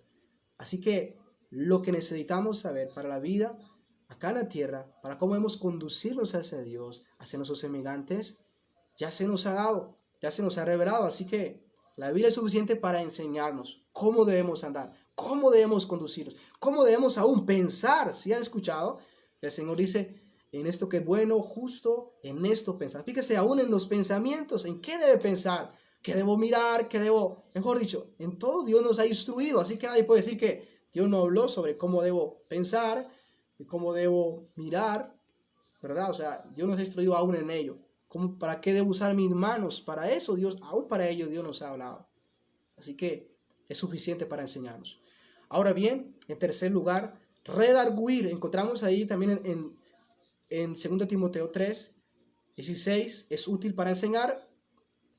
S3: Así que lo que necesitamos saber para la vida acá en la tierra, para cómo debemos conducirnos hacia Dios, hacia nuestros semejantes, ya se nos ha dado, ya se nos ha revelado. Así que la Biblia es suficiente para enseñarnos cómo debemos andar, cómo debemos conducirnos, cómo debemos aún pensar. Si han escuchado, el Señor dice: en esto que es bueno, justo, en esto pensar. Fíjese aún en los pensamientos, en qué debe pensar, qué debo mirar, qué debo, mejor dicho, en todo Dios nos ha instruido. Así que nadie puede decir que Dios no habló sobre cómo debo pensar y cómo debo mirar, ¿verdad? O sea, Dios nos ha instruido aún en ello. ¿Para qué debo usar mis manos? Para eso Dios, aún para ello Dios nos ha hablado. Así que es suficiente para enseñarnos. Ahora bien, en tercer lugar, redarguir. Encontramos ahí también en 2 Timoteo 3:16, es útil para enseñar,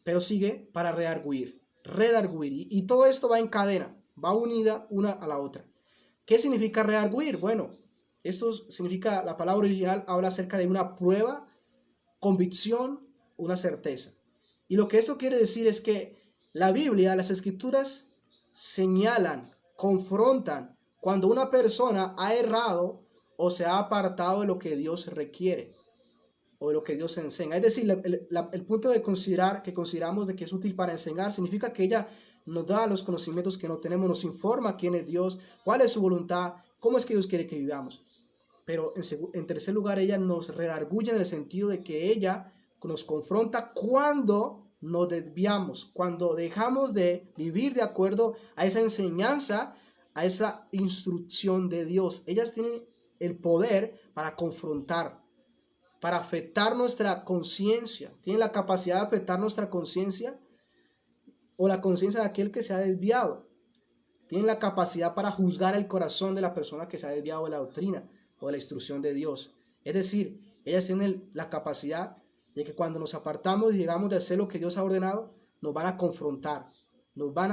S3: pero sigue para redarguir. Y todo esto va en cadena, va unida una a la otra. ¿Qué significa redarguir? Bueno, esto significa, la palabra original habla acerca de una prueba, convicción, una certeza. Y lo que eso quiere decir es que la Biblia, las Escrituras, señalan, confrontan cuando una persona ha errado o se ha apartado de lo que Dios requiere o de lo que Dios enseña. Es decir, el punto de considerar, que consideramos de que es útil para enseñar, significa que ella nos da los conocimientos que no tenemos, nos informa quién es Dios, cuál es su voluntad, cómo es que Dios quiere que vivamos. Pero en tercer lugar, ella nos redarguye en el sentido de que ella nos confronta cuando nos desviamos, cuando dejamos de vivir de acuerdo a esa enseñanza, a esa instrucción de Dios. Ellas tienen el poder para confrontar, para afectar nuestra conciencia. Tienen la capacidad de afectar nuestra conciencia o la conciencia de aquel que se ha desviado. Tienen la capacidad para juzgar el corazón de la persona que se ha desviado de la doctrina o de la instrucción de Dios. Es decir, ellas tienen la capacidad de que cuando nos apartamos y llegamos de hacer lo que Dios ha ordenado, nos van a confrontar, nos van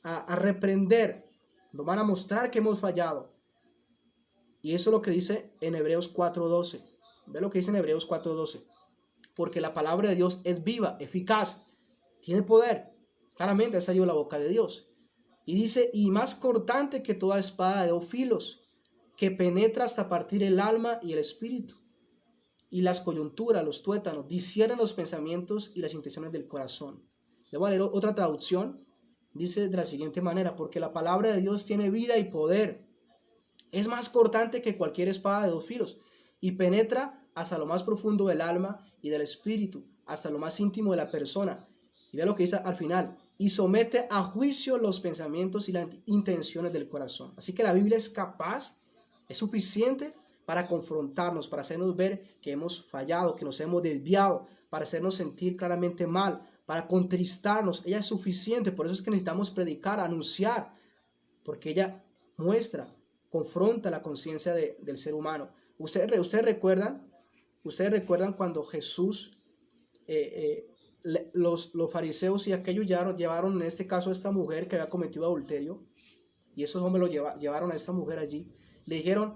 S3: a reprender, nos van a mostrar que hemos fallado. Y eso es lo que dice en Hebreos 4:12. Ve lo que dice en Hebreos 4:12. Porque la palabra de Dios es viva, eficaz, tiene poder. Claramente salió la boca de Dios. Y dice: y más cortante que toda espada de dos filos, que penetra hasta partir el alma y el espíritu, y las coyunturas, los tuétanos, discierne los pensamientos y las intenciones del corazón. Le voy a leer otra traducción. Dice de la siguiente manera: porque la palabra de Dios tiene vida y poder. Es más cortante que cualquier espada de dos filos, y penetra hasta lo más profundo del alma y del espíritu, hasta lo más íntimo de la persona. Y vea lo que dice al final: y somete a juicio los pensamientos y las intenciones del corazón. Así que la Biblia es capaz, es suficiente para confrontarnos, para hacernos ver que hemos fallado, que nos hemos desviado, para hacernos sentir claramente mal, para contristarnos. Ella es suficiente. Por eso es que necesitamos predicar, anunciar, porque ella muestra, confronta la conciencia del ser humano. ¿Ustedes recuerdan cuando Jesús los fariseos y aquellos llevaron en este caso a esta mujer que había cometido adulterio, y esos hombres llevaron a esta mujer allí. Le dijeron,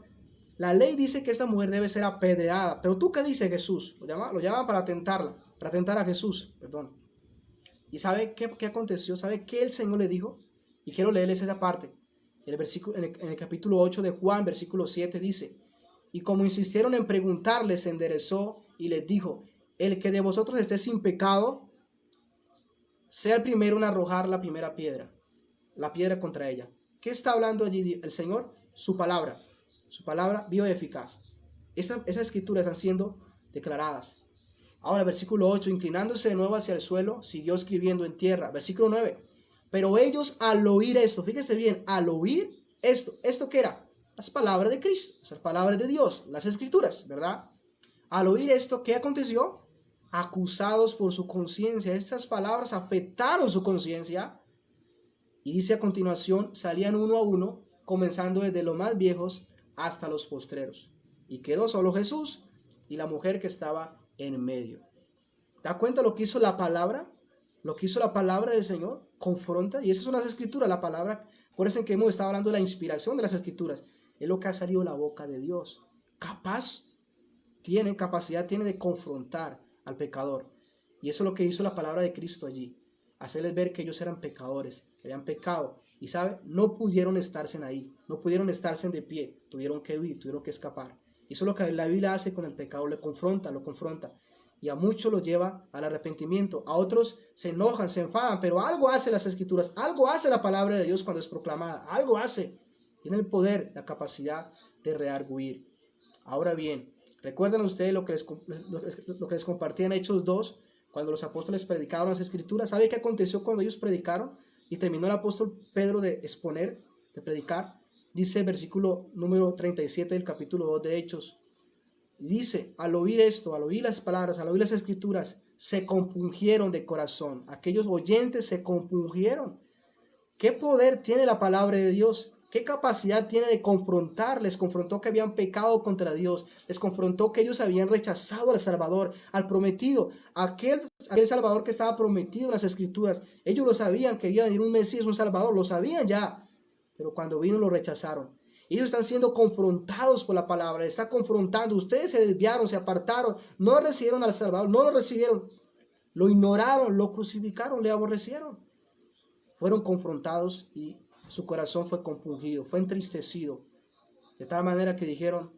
S3: la ley dice que esta mujer debe ser apedreada, pero ¿tú qué dice Jesús? Lo llaman para tentar a Jesús, perdón. ¿Y sabe qué aconteció? ¿Sabe qué el Señor le dijo? Y quiero leerles esa parte. En el capítulo 8 de Juan, versículo 7 dice, y como insistieron en preguntarle, se enderezó y les dijo, el que de vosotros esté sin pecado, sea el primero en arrojar la primera piedra, la piedra contra ella. ¿Qué está hablando allí el Señor? Su palabra viva y eficaz. Esas escrituras están siendo declaradas. Ahora, versículo 8, inclinándose de nuevo hacia el suelo, siguió escribiendo en tierra. Versículo 9, pero ellos al oír esto, fíjese bien, al oír ¿esto qué era? Las palabras de Cristo, las palabras de Dios, las escrituras, ¿verdad? Al oír esto, ¿qué aconteció? Acusados por su conciencia. Estas palabras afectaron su conciencia. Y dice a continuación, salían uno a uno, comenzando desde los más viejos hasta los postreros. Y quedó solo Jesús y la mujer que estaba en medio. ¿Da cuenta lo que hizo la palabra? Lo que hizo la palabra del Señor confronta, y esas son las escrituras, la palabra. Por eso que hemos estado hablando de la inspiración de las escrituras. Es lo que ha salido de la boca de Dios. Capacidad tiene de confrontar al pecador. Y eso es lo que hizo la palabra de Cristo allí. Hacerles ver que ellos eran pecadores, que habían pecado. Y sabe, no pudieron estarse ahí, no pudieron estarse de pie, tuvieron que huir, tuvieron que escapar. Y eso es lo que la Biblia hace con el pecado, lo confronta. Y a muchos los lleva al arrepentimiento, a otros se enojan, se enfadan, pero algo hace las escrituras, algo hace la palabra de Dios cuando es proclamada, algo hace. Tiene el poder, la capacidad de redarguir. Ahora bien, recuerdan ustedes lo que les compartí en Hechos 2, cuando los apóstoles predicaron las escrituras. ¿Sabe qué aconteció cuando ellos predicaron? Y terminó el apóstol Pedro de exponer, de predicar. Dice el versículo número 37 del capítulo 2 de Hechos. Dice, al oír esto, al oír las palabras, al oír las escrituras, se compungieron de corazón. Aquellos oyentes se compungieron. ¿Qué poder tiene la palabra de Dios? ¿Qué capacidad tiene de confrontar? Les confrontó que habían pecado contra Dios. Les confrontó que ellos habían rechazado al Salvador, al prometido, aquel Salvador que estaba prometido en las Escrituras. Ellos lo sabían, que iba a venir un Mesías, un Salvador, lo sabían ya. Pero cuando vino lo rechazaron. Ellos están siendo confrontados por la palabra, está confrontando. Ustedes se desviaron, se apartaron, no recibieron al Salvador, no lo recibieron. Lo ignoraron, lo crucificaron, le aborrecieron. Fueron confrontados y su corazón fue compungido, fue entristecido, de tal manera que dijeron,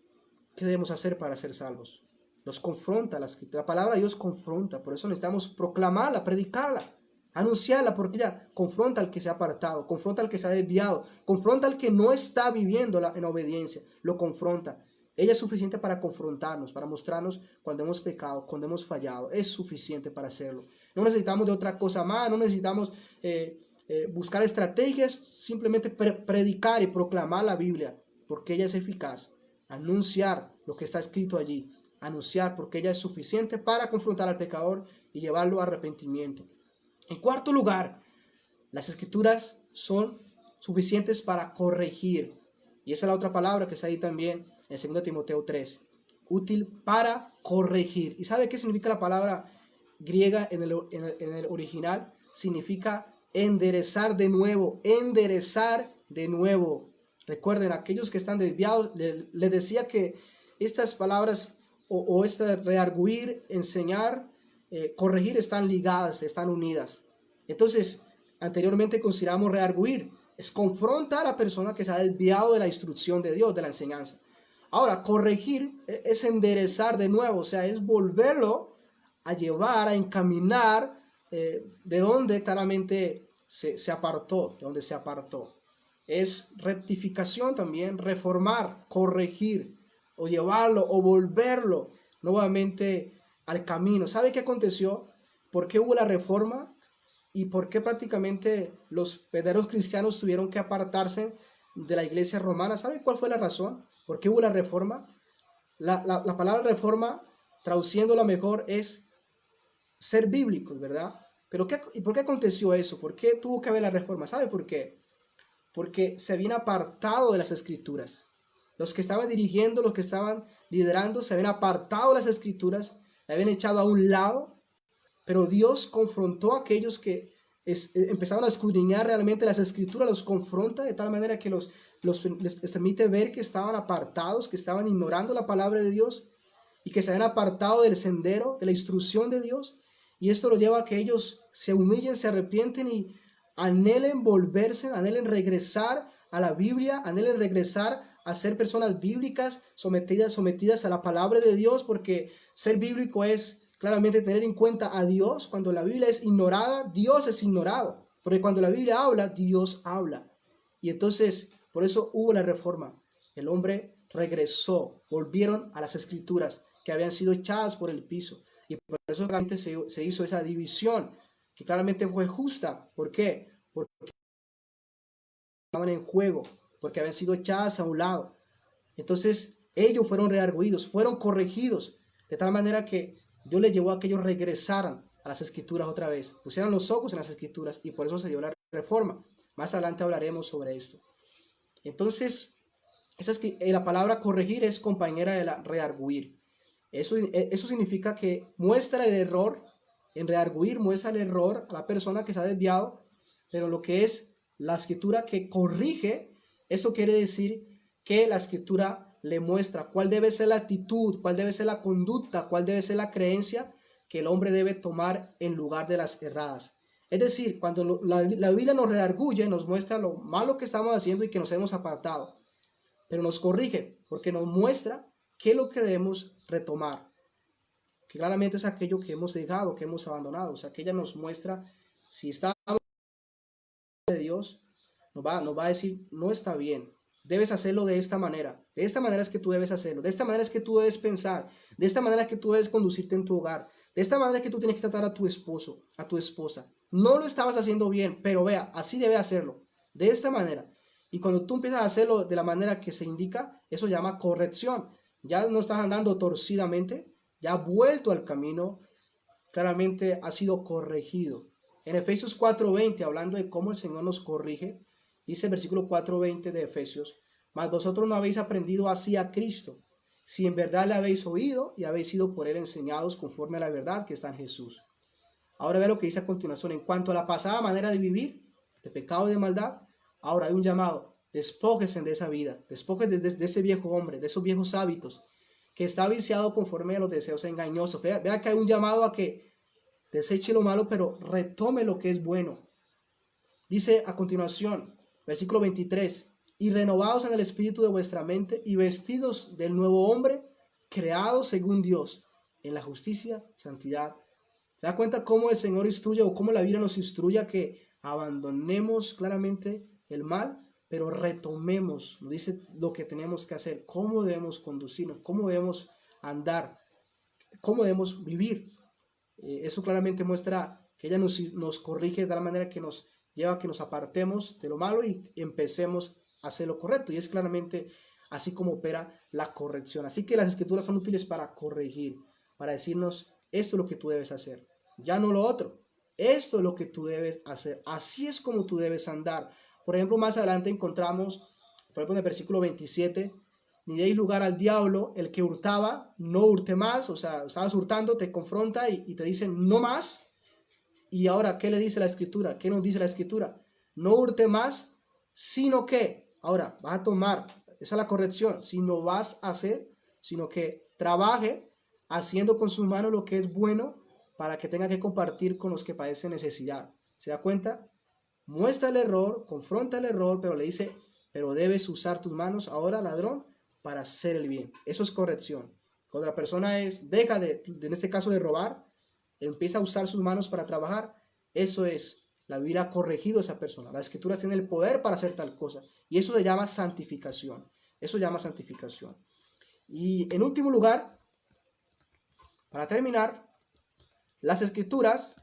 S3: ¿qué debemos hacer para ser salvos? Los confronta, la palabra de Dios confronta, por eso necesitamos proclamarla, predicarla, anunciarla, porque ella confronta al que se ha apartado, confronta al que se ha desviado, confronta al que no está viviendo en obediencia, lo confronta. Ella es suficiente para confrontarnos, para mostrarnos cuando hemos pecado, cuando hemos fallado, es suficiente para hacerlo. No necesitamos de otra cosa más, no necesitamos buscar estrategias, simplemente predicar y proclamar la Biblia, porque ella es eficaz. Anunciar lo que está escrito allí, anunciar porque ella es suficiente para confrontar al pecador y llevarlo a arrepentimiento. En cuarto lugar, las escrituras son suficientes para corregir, y esa es la otra palabra que está ahí también en 2 Timoteo 3, útil para corregir. ¿Y sabe qué significa la palabra griega en el original? Significa enderezar de nuevo, enderezar de nuevo. Recuerden, aquellos que están desviados, les decía que estas palabras o este redarguir, enseñar, corregir están ligadas, están unidas. Entonces, anteriormente consideramos redarguir, es confrontar a la persona que se ha desviado de la instrucción de Dios, de la enseñanza. Ahora, corregir es enderezar de nuevo, o sea, es volverlo a llevar, a encaminar de donde claramente se apartó, de donde se apartó. Es rectificación también, reformar, corregir, o llevarlo, o volverlo nuevamente al camino. ¿Sabe qué aconteció? ¿Por qué hubo la reforma? ¿Y por qué prácticamente los verdaderos cristianos tuvieron que apartarse de la iglesia romana? ¿Sabe cuál fue la razón? ¿Por qué hubo la reforma? La palabra reforma, traduciéndola mejor, es ser bíblicos, ¿verdad? Pero ¿y por qué aconteció eso? ¿Por qué tuvo que haber la reforma? ¿Sabe por qué? Porque se habían apartado de las escrituras. Los que estaban dirigiendo, los que estaban liderando, se habían apartado de las escrituras, la habían echado a un lado pero Dios confrontó a aquellos que empezaron a escudriñar realmente las escrituras, los confronta de tal manera que les permite ver que estaban apartados, que estaban ignorando la palabra de Dios y que se habían apartado del sendero, de la instrucción de Dios. Y esto lo lleva a que ellos se humillen, se arrepienten y anhelen volverse, anhelen regresar a la Biblia, anhelen regresar a ser personas bíblicas, sometidas a la palabra de Dios, porque ser bíblico es claramente tener en cuenta a Dios. Cuando la Biblia es ignorada, Dios es ignorado, porque cuando la Biblia habla, Dios habla. Y entonces, por eso hubo la reforma. El hombre regresó, volvieron a las escrituras que habían sido echadas por el piso. Y por eso realmente se hizo esa división, que claramente fue justa. ¿Por qué? Porque estaban en juego, porque habían sido echadas a un lado. Entonces ellos fueron redarguidos, fueron corregidos, de tal manera que Dios les llevó a que ellos regresaran a las escrituras otra vez, pusieran los ojos en las escrituras, y por eso se dio la reforma. Más adelante hablaremos sobre esto. Entonces, la palabra corregir es compañera de la redarguir. Eso significa que muestra el error. En redarguir muestra el error a la persona que se ha desviado, pero lo que es la escritura que corrige, eso quiere decir que la escritura le muestra cuál debe ser la actitud, cuál debe ser la conducta, cuál debe ser la creencia que el hombre debe tomar en lugar de las erradas. Es decir, cuando la Biblia nos redarguye, nos muestra lo malo que estamos haciendo y que nos hemos apartado, pero nos corrige porque nos muestra qué es lo que debemos retomar, que claramente es aquello que hemos dejado, que hemos abandonado. O sea, que ella nos muestra si está de Dios, nos va a decir, no está bien, debes hacerlo de esta manera es que tú debes hacerlo, de esta manera es que tú debes pensar, de esta manera es que tú debes conducirte en tu hogar, de esta manera es que tú tienes que tratar a tu esposo, a tu esposa. No lo estabas haciendo bien, pero vea, así debe hacerlo, de esta manera. Y cuando tú empiezas a hacerlo de la manera que se indica, eso se llama corrección. Ya no estás andando torcidamente, ya ha vuelto al camino, claramente ha sido corregido. En Efesios 4:20, hablando de cómo el Señor nos corrige, dice el versículo 4:20 de Efesios: mas vosotros no habéis aprendido así a Cristo, si en verdad le habéis oído y habéis sido por él enseñados conforme a la verdad que está en Jesús. Ahora ve lo que dice a continuación. En cuanto a la pasada manera de vivir, de pecado y de maldad, ahora hay un llamado: despójense de esa vida, despójense de ese viejo hombre, de esos viejos hábitos, que está viciado conforme a los deseos engañosos. Vea que hay un llamado a que deseche lo malo, pero retome lo que es bueno. Dice a continuación, versículo 23, y renovados en el espíritu de vuestra mente, y vestidos del nuevo hombre, creado según Dios, en la justicia, santidad. ¿Se da cuenta cómo el Señor instruye, o cómo la Biblia nos instruye a que abandonemos claramente el mal, pero retomemos, nos dice lo que tenemos que hacer, cómo debemos conducirnos, cómo debemos andar, cómo debemos vivir? Eso claramente muestra que ella nos corrige de tal manera que nos lleva a que nos apartemos de lo malo y empecemos a hacer lo correcto. Y es claramente así como opera la corrección. Así que las escrituras son útiles para corregir, para decirnos, esto es lo que tú debes hacer, ya no lo otro. Esto es lo que tú debes hacer. Así es como tú debes andar. Por ejemplo, más adelante encontramos, por ejemplo, en el versículo 27, ni deis lugar al diablo, el que hurtaba, no hurte más. O sea, estabas hurtando, te confronta y te dice, no más. Y ahora, ¿qué le dice la escritura? ¿Qué nos dice la escritura? No hurte más, sino que, ahora, vas a tomar, esa es la corrección, si no vas a hacer, sino que trabaje haciendo con sus manos lo que es bueno, para que tenga que compartir con los que padecen necesidad. ¿Se da cuenta? Muestra el error, confronta el error, pero le dice, pero debes usar tus manos ahora, ladrón, para hacer el bien. Eso es corrección. Cuando la persona deja en este caso de robar, empieza a usar sus manos para trabajar, eso es, la Biblia ha corregido a esa persona. Las escrituras tienen el poder para hacer tal cosa. Y eso se llama santificación. Eso se llama santificación. Y en último lugar, para terminar, las escrituras,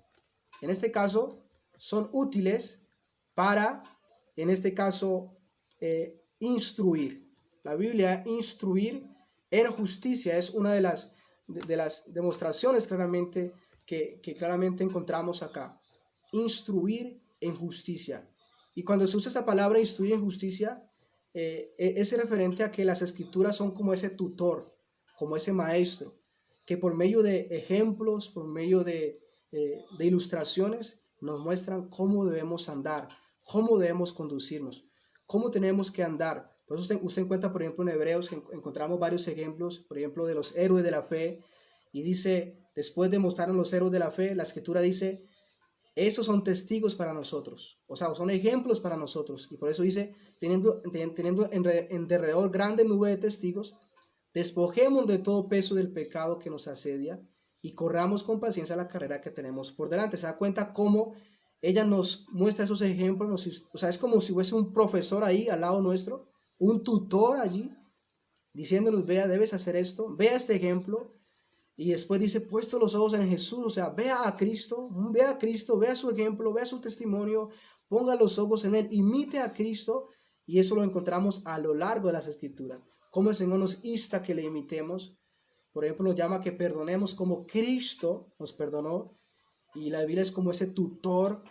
S3: en este caso, son útiles para, en este caso, instruir. La Biblia, instruir en justicia, es una de las demostraciones claramente que claramente encontramos acá. Instruir en justicia. Y cuando se usa esa palabra, instruir en justicia, es referente a que las escrituras son como ese tutor, como ese maestro, que por medio de ejemplos, por medio de de ilustraciones nos muestran cómo debemos andar, cómo debemos conducirnos, cómo tenemos que andar. Por eso usted encuentra, por ejemplo, en Hebreos, que encontramos varios ejemplos, por ejemplo, de los héroes de la fe, y dice, después de mostrarnos los héroes de la fe, la Escritura dice, esos son testigos para nosotros, o sea, son ejemplos para nosotros, y por eso dice, teniendo en derredor grande nube de testigos, despojemos de todo peso del pecado que nos asedia, y corramos con paciencia la carrera que tenemos por delante. Se da cuenta cómo ella nos muestra esos ejemplos, o sea, es como si fuese un profesor ahí al lado nuestro, un tutor allí, diciéndonos, vea, debes hacer esto, vea este ejemplo, y después dice, puesto los ojos en Jesús, o sea, vea a Cristo, vea su ejemplo, vea su testimonio, ponga los ojos en Él, imite a Cristo, y eso lo encontramos a lo largo de las Escrituras, como el Señor nos insta que le imitemos. Por ejemplo, nos llama a que perdonemos como Cristo nos perdonó, y la Biblia es como ese tutor,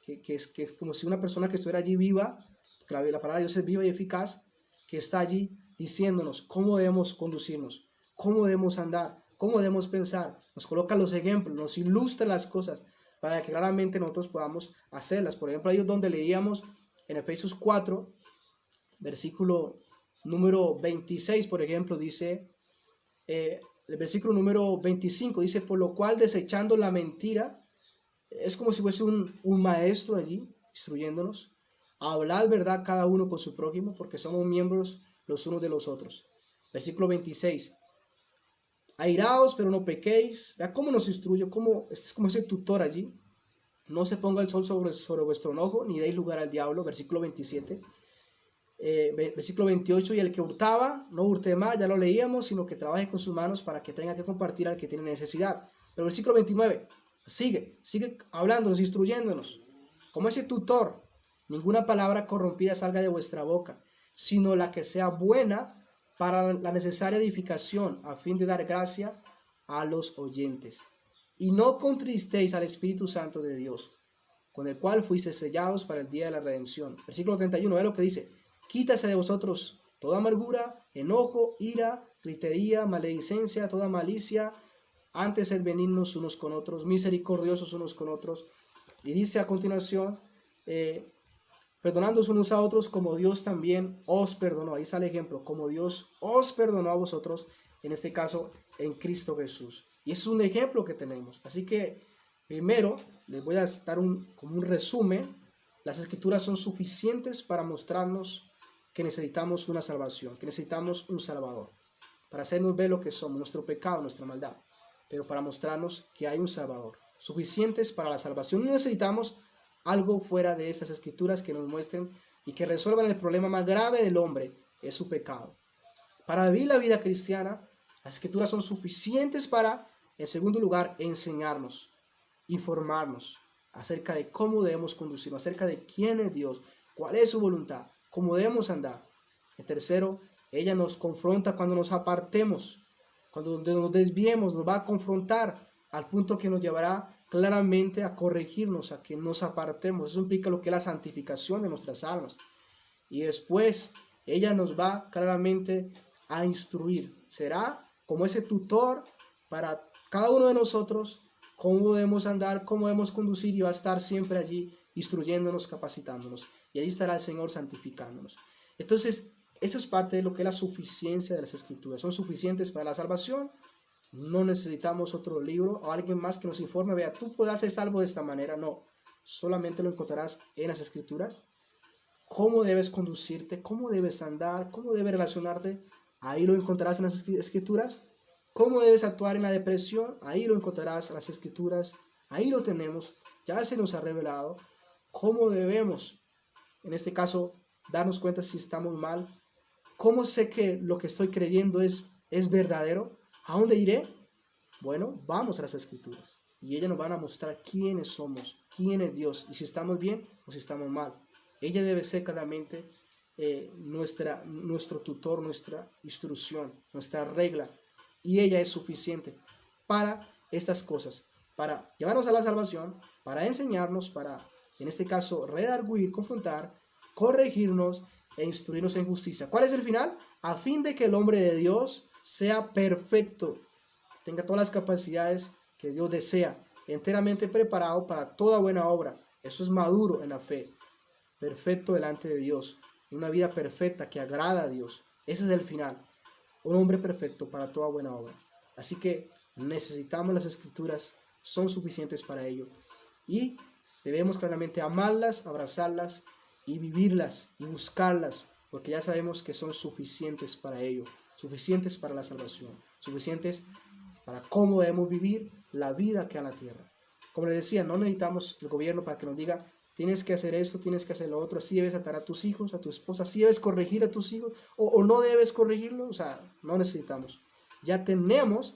S3: que es como si una persona que estuviera allí viva, que la palabra de Dios es viva y eficaz, que está allí diciéndonos cómo debemos conducirnos, cómo debemos andar, cómo debemos pensar, nos coloca los ejemplos, nos ilustra las cosas, para que claramente nosotros podamos hacerlas. Por ejemplo, ahí es donde leíamos en Efesios 4, versículo número 26, por ejemplo, dice, el versículo número 25, dice, por lo cual desechando la mentira, es como si fuese un maestro allí, instruyéndonos, hablad verdad cada uno con su prójimo, porque somos miembros los unos de los otros. Versículo 26, airaos, pero no pequéis. Vea cómo nos instruye, es como ese tutor allí. No se ponga el sol sobre vuestro enojo, ni deis lugar al diablo. Versículo 27. Versículo 28, y el que hurtaba, no hurte más, ya lo leíamos, sino que trabaje con sus manos para que tenga que compartir al que tiene necesidad. Pero versículo 29, sigue hablándonos, instruyéndonos. Como ese tutor, ninguna palabra corrompida salga de vuestra boca, sino la que sea buena para la necesaria edificación, a fin de dar gracia a los oyentes. Y no contristéis al Espíritu Santo de Dios, con el cual fuisteis sellados para el día de la redención. Versículo 31, ve lo que dice, quítase de vosotros toda amargura, enojo, ira, gritería, maledicencia, toda malicia, antes sed benignos unos con otros, misericordiosos unos con otros. Y dice a continuación, perdonándoos unos a otros como Dios también os perdonó. Ahí está el ejemplo, como Dios os perdonó a vosotros, en este caso en Cristo Jesús. Y ese es un ejemplo que tenemos. Así que primero les voy a dar como un resumen. Las Escrituras son suficientes para mostrarnos que necesitamos una salvación, que necesitamos un Salvador, para hacernos ver lo que somos, nuestro pecado, nuestra maldad, pero para mostrarnos que hay un Salvador. Suficientes para la salvación. No necesitamos algo fuera de estas Escrituras que nos muestren y que resuelvan el problema más grave del hombre, es su pecado. Para vivir la vida cristiana, las Escrituras son suficientes para, en segundo lugar, enseñarnos, informarnos acerca de cómo debemos conducirnos, acerca de quién es Dios, cuál es su voluntad, cómo debemos andar. En tercero, ella nos confronta cuando nos apartemos, cuando nos desviemos, nos va a confrontar al punto que nos llevará claramente a corregirnos, a que nos apartemos. Eso implica lo que es la santificación de nuestras almas. Y después, ella nos va claramente a instruir. Será como ese tutor para cada uno de nosotros, cómo debemos andar, cómo debemos conducir, y va a estar siempre allí instruyéndonos, capacitándonos. Y ahí estará el Señor santificándonos. Entonces, eso es parte de lo que es la suficiencia de las Escrituras. Son suficientes para la salvación. No necesitamos otro libro o alguien más que nos informe. Vea, tú podrás ser salvo de esta manera. No, solamente lo encontrarás en las Escrituras. Cómo debes conducirte, cómo debes andar, cómo debes relacionarte, ahí lo encontrarás en las Escrituras. Cómo debes actuar en la depresión, ahí lo encontrarás en las Escrituras. Ahí lo tenemos, ya se nos ha revelado. Cómo debemos, en este caso, darnos cuenta si estamos mal. ¿Cómo sé que lo que estoy creyendo es verdadero? ¿A dónde iré? Bueno, vamos a las Escrituras y ellas nos van a mostrar quiénes somos, quién es Dios, y si estamos bien o si estamos mal. Ella debe ser claramente nuestro tutor, nuestra instrucción, nuestra regla, y ella es suficiente para estas cosas, para llevarnos a la salvación, para enseñarnos, para, en este caso, redarguir, confrontar, corregirnos e instruirnos en justicia. ¿Cuál es el final? A fin de que el hombre de Dios sea perfecto, tenga todas las capacidades que Dios desea, enteramente preparado para toda buena obra. Eso es maduro en la fe, perfecto delante de Dios, una vida perfecta que agrada a Dios. Ese es el final, un hombre perfecto para toda buena obra. Así que necesitamos las Escrituras, son suficientes para ello. Y debemos claramente amarlas, abrazarlas y vivirlas y buscarlas, porque ya sabemos que son suficientes para ello, suficientes para la salvación, suficientes para cómo debemos vivir la vida que hay en la tierra. Como les decía, no necesitamos el gobierno para que nos diga, tienes que hacer esto, tienes que hacer lo otro, así debes atar a tus hijos, a tu esposa, así debes corregir a tus hijos, o no debes corregirlo. O sea, no necesitamos. Ya tenemos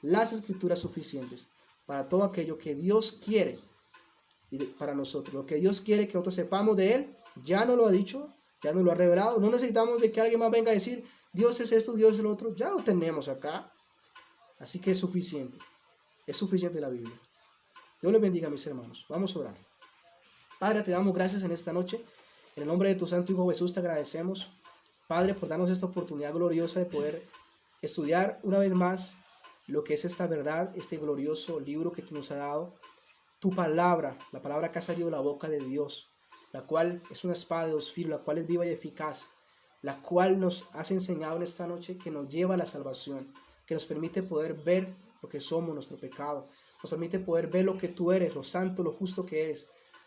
S3: las Escrituras suficientes para todo aquello que Dios quiere para nosotros. Lo que Dios quiere que nosotros sepamos de Él, ya nos lo ha dicho, ya nos lo ha revelado. No necesitamos de que alguien más venga a decir, Dios es esto, Dios es lo otro. Ya lo tenemos acá. Así que es suficiente la Biblia. Dios les bendiga, mis hermanos. Vamos a orar. Padre, te damos gracias en esta noche. En el nombre de tu Santo Hijo Jesús te agradecemos, Padre, por darnos esta oportunidad gloriosa de poder estudiar una vez más lo que es esta verdad, este glorioso libro que tú nos has dado. Tu palabra, la palabra que ha salido de la boca de Dios, la cual es una espada de dos filos, la cual es viva y eficaz, la cual nos has enseñado en esta noche, que nos lleva a la salvación, que nos permite poder ver lo que somos, nuestro pecado, nos permite poder ver lo que tú eres, lo santo, lo justo que eres,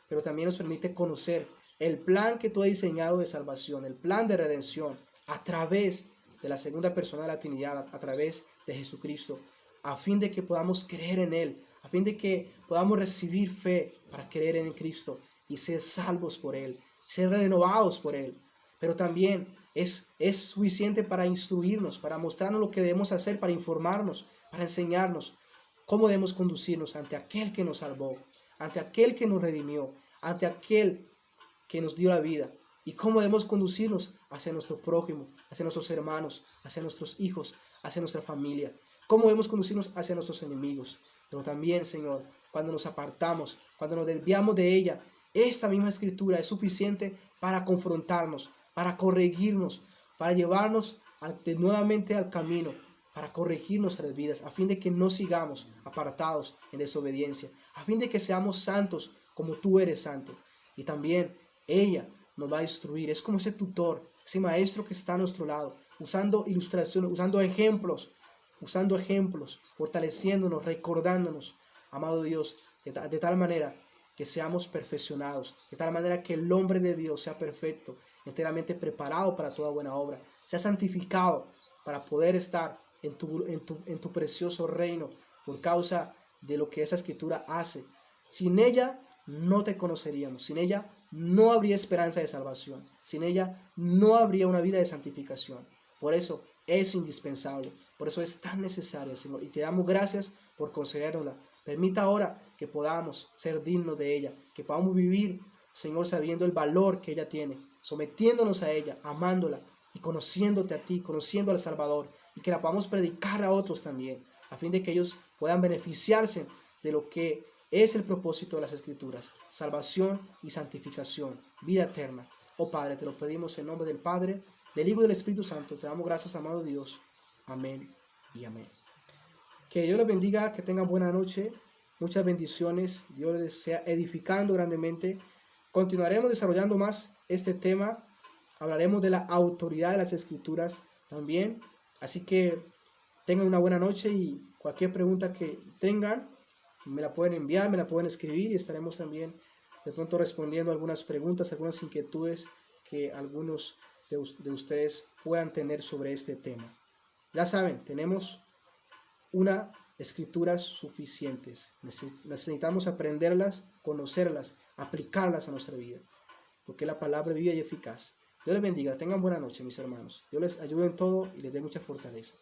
S3: pero también nos permite conocer el plan que tú has diseñado de salvación, el plan de redención, a través de la segunda persona de la Trinidad, a través de Jesucristo, a fin de que podamos creer en Él, a fin de que podamos recibir fe para creer en Cristo y ser salvos por Él, ser renovados por Él. Pero también es suficiente para instruirnos, para mostrarnos lo que debemos hacer, para informarnos, para enseñarnos cómo debemos conducirnos ante aquel que nos salvó, ante aquel que nos redimió, ante aquel que nos dio la vida, y cómo debemos conducirnos hacia nuestro prójimo, hacia nuestros hermanos, hacia nuestros hijos, hacia nuestra familia, cómo debemos conducirnos hacia nuestros enemigos. Pero también, Señor, cuando nos apartamos, cuando nos desviamos de ella, esta misma Escritura es suficiente para confrontarnos, para corregirnos, para llevarnos nuevamente al camino, para corregir nuestras vidas, a fin de que no sigamos apartados en desobediencia, a fin de que seamos santos como tú eres santo. Y también ella nos va a instruir, es como ese tutor, ese maestro que está a nuestro lado, usando ilustraciones, usando ejemplos, fortaleciéndonos, recordándonos, amado Dios, de tal manera que seamos perfeccionados, de tal manera que el hombre de Dios sea perfecto, enteramente preparado para toda buena obra, sea santificado para poder estar en tu precioso reino, por causa de lo que esa Escritura hace. Sin ella no te conoceríamos, sin ella no habría esperanza de salvación, sin ella no habría una vida de santificación. Por eso es indispensable, por eso es tan necesaria, Señor, y te damos gracias por concedérnosla. Permita ahora que podamos ser dignos de ella, que podamos vivir, Señor, sabiendo el valor que ella tiene, sometiéndonos a ella, amándola y conociéndote a ti, conociendo al Salvador, y que la podamos predicar a otros también, a fin de que ellos puedan beneficiarse de lo que es el propósito de las Escrituras: salvación y santificación, vida eterna. Oh Padre, te lo pedimos en nombre del Padre, del Hijo y del Espíritu Santo. Te damos gracias, amado Dios. Amén y amén. Que Dios les bendiga, que tengan buena noche, muchas bendiciones. Dios les sea edificando grandemente. Continuaremos desarrollando más este tema. Hablaremos de la autoridad de las Escrituras también. Así que tengan una buena noche, y cualquier pregunta que tengan me la pueden enviar, me la pueden escribir, y estaremos también de pronto respondiendo algunas preguntas, algunas inquietudes que algunos de ustedes puedan tener sobre este tema. Ya saben, tenemos unas escrituras suficientes. Necesitamos aprenderlas, conocerlas, aplicarlas a nuestra vida, porque la palabra viva y eficaz. Dios les bendiga, tengan buena noche, mis hermanos. Dios les ayude en todo y les dé mucha fortaleza.